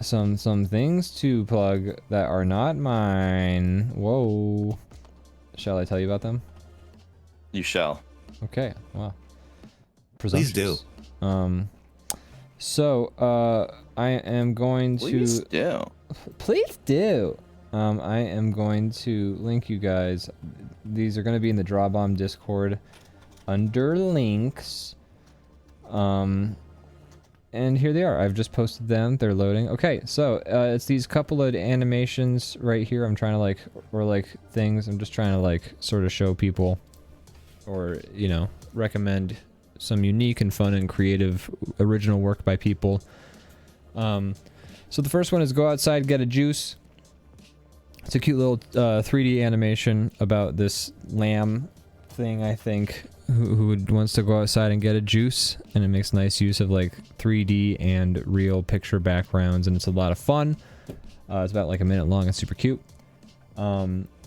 some things to plug that are not mine. Whoa. Shall I tell you about them? You shall. Okay. Wow. Please do. So, I am going to... Please do. Please do. I am going to link you guys. These are going to be in the DrawBomb Discord under links. And here they are. I've just posted them. They're loading. Okay, so it's these couple of animations right here. I'm trying to or things. I'm just trying to sort of show people, or recommend some unique and fun and creative original work by people. So the first one is go outside, get a juice. It's a cute little 3D animation about this lamb thing, I think, who wants to go outside and get a juice, and it makes nice use of 3D and real picture backgrounds, and it's a lot of fun. It's about like a minute long and super cute.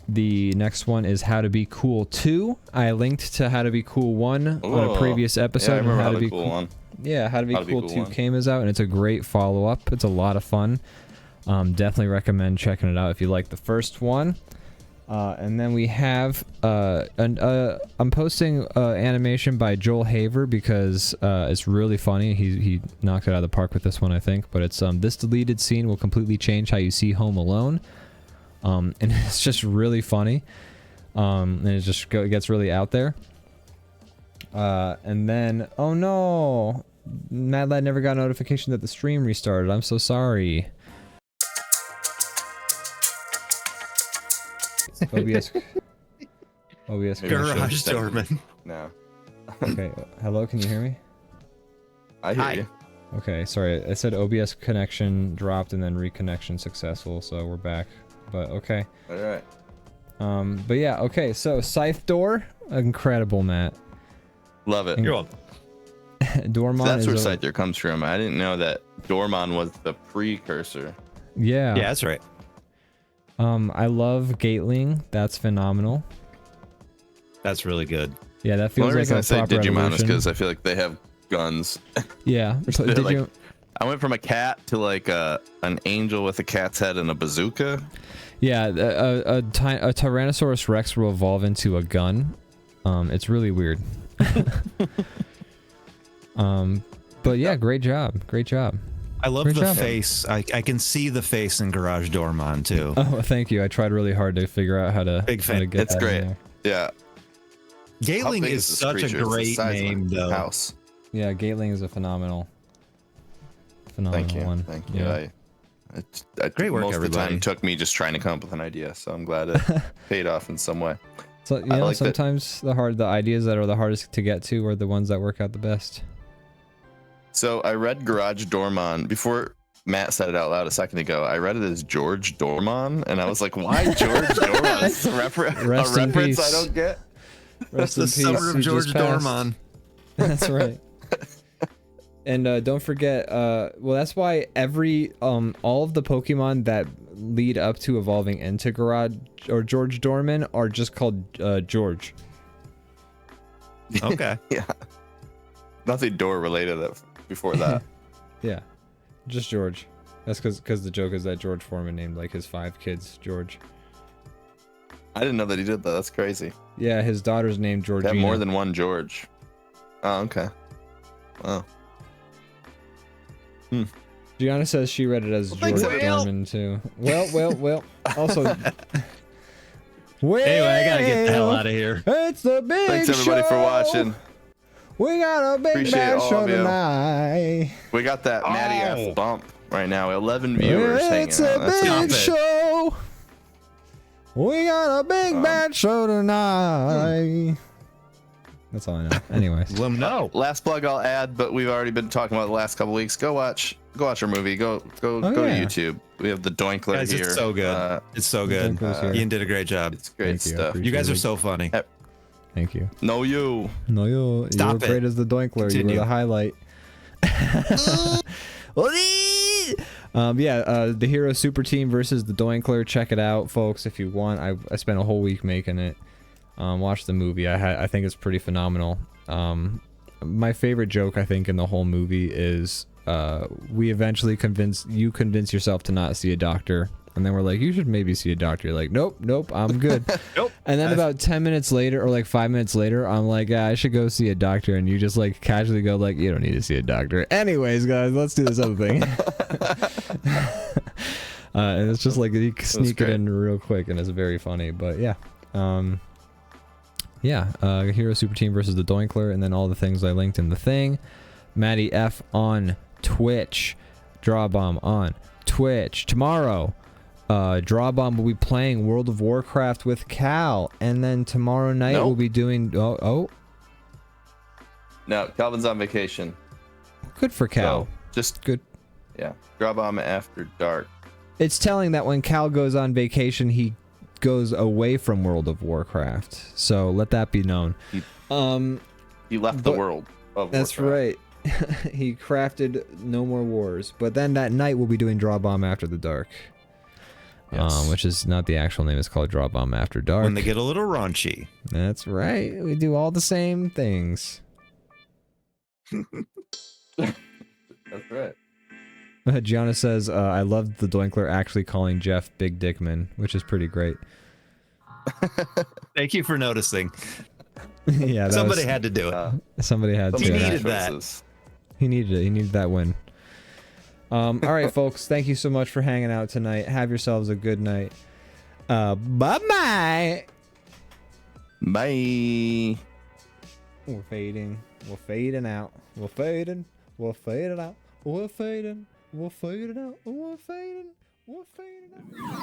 The next one is How to Be Cool 2. I linked to How to Be Cool 1 on a previous episode. Yeah, I remember How to Be Cool 1. Yeah, How to Be Cool 2 came out, and it's a great follow-up. It's a lot of fun. Definitely recommend checking it out if you like the first one. And then we have I'm posting animation by Joel Haver because it's really funny. He knocked it out of the park with this one, I think. But it's this deleted scene will completely change how you see Home Alone. And it's just really funny. And it just gets really out there. And then, oh no, Mad Lad never got a notification that the stream restarted. I'm so sorry. OBS Garage doorman. No. Okay, hello, can you hear me? I hear you. Okay, sorry, I said OBS connection dropped and then reconnection successful, so we're back. But okay. Alright. But yeah, okay, so Scythe door, incredible, Matt. Love it. You're welcome. Dormon That's is where Scyther comes from. I didn't know that Dormon was the precursor. Yeah. Yeah, that's right. I love Gatling. That's phenomenal. That's really good. Yeah, that The feels only like reason a I say proper Digimon is evolution. because I feel like they have guns. Yeah. So They're did like- you? I went from a cat to like an angel with a cat's head and a bazooka. Yeah, a Tyrannosaurus Rex will evolve into a gun. It's really weird. But yeah, great job. Great job. I love Great the job. face. I can see the face in Garage Doorman too. Oh, thank you. I tried really hard to figure out how to, Big how to fan. get It's that in great. there. Yeah. How Gatling big is this such a creature? It's the great size of a name, though. House. Yeah, Gatling is a phenomenal Thank you. one. Thank you. Yeah. Great work, most of the everybody. time took me just trying to come up with an idea, so I'm glad it paid off in some way. So you I know, like that- sometimes the ideas that are the hardest to get to are the ones that work out the best. So I read Garage Dormon before Matt said it out loud a second ago. I read it as George Dormon, and I was like, "Why George Dormon?" It's a, Rest a in reference I peace. don't get. Rest the in peace. summer of You George just passed. Doorman. That's right. And don't forget, well, that's why every all of the Pokemon that lead up to evolving into Garage or George Dorman are just called George. Okay. Yeah, nothing door related before that. Yeah, just George. That's because the joke is that George Foreman named like his 5 kids George. I didn't know that he did that. That's crazy. Yeah, his daughter's named They Georgina. have more than one George. Oh, okay. Wow. Gianna says she read it as thanks, George Will. Dorman too. Well. Also, Anyway, I gotta get the hell out of here. It's the big Thanks everybody for show. watching. We got a big Appreciate bad all show of you. tonight. We got that MattyF Oh. bump right now. 11 viewers hanging It's out. a That's big enough. show. We got a big bad show tonight. That's all I know. Anyways. Let them know. Last plug I'll add, but we've already been talking about it the last couple weeks. Go watch our movie. Go Oh, to yeah. YouTube. We have the Doinkler Guys, here. it's so good. It's so good. Doinkler's here. Ian did a great job. It's great Thank you, I stuff. appreciate You guys are it. so funny. Thank you. No, you. No, you Stop were great it. as the Doinkler. Continue. You were the highlight. The Hero Super Team versus the Doinkler. Check it out, folks, if you want. I spent a whole week making it. Watch the movie. I think it's pretty phenomenal. My favorite joke, I think, in the whole movie is we eventually convince yourself to not see a doctor. And then we're like, you should maybe see a doctor. You're like, nope, I'm good. Nope. And then about 10 minutes later, or like 5 minutes later, I'm like, yeah, I should go see a doctor. And you just like casually go like, you don't need to see a doctor. Anyways, guys, let's do this other thing. And it's just like you sneak it great. in real quick, and it's very funny. But yeah, Hero Super Team versus the Doinkler, and then all the things I linked in the thing. MattyF on Twitch, DrawBomb on Twitch. Tomorrow, DrawBomb will be playing World of Warcraft with Cal, and then tomorrow night Nope. we'll be doing. Oh, No, Calvin's on vacation. good for Cal. So just Good. yeah. DrawBomb after dark. It's telling that when Cal goes on vacation, he goes away from World of Warcraft. So let that be known. He left the But- world of That's Warcraft. right. He crafted No More Wars. But then that night we'll be doing DrawBomb After the Dark. Yes. which is not the actual name. It's called DrawBomb After Dark. When they get a little raunchy. That's right. We do all the same things. That's right. Gianna says, I love the Doinkler actually calling Jeff Big Dickman, which is pretty great. Thank you for noticing. Yeah, Somebody had to do it. Somebody had He to. needed that. He needed it. He needed that win. All right, folks. Thank you so much for hanging out tonight. Have yourselves a good night. Bye-bye. Bye. We're fading. We're fading out. We're fading. We're fading out. We're fading. We're fading out. We're fading. We're fading out.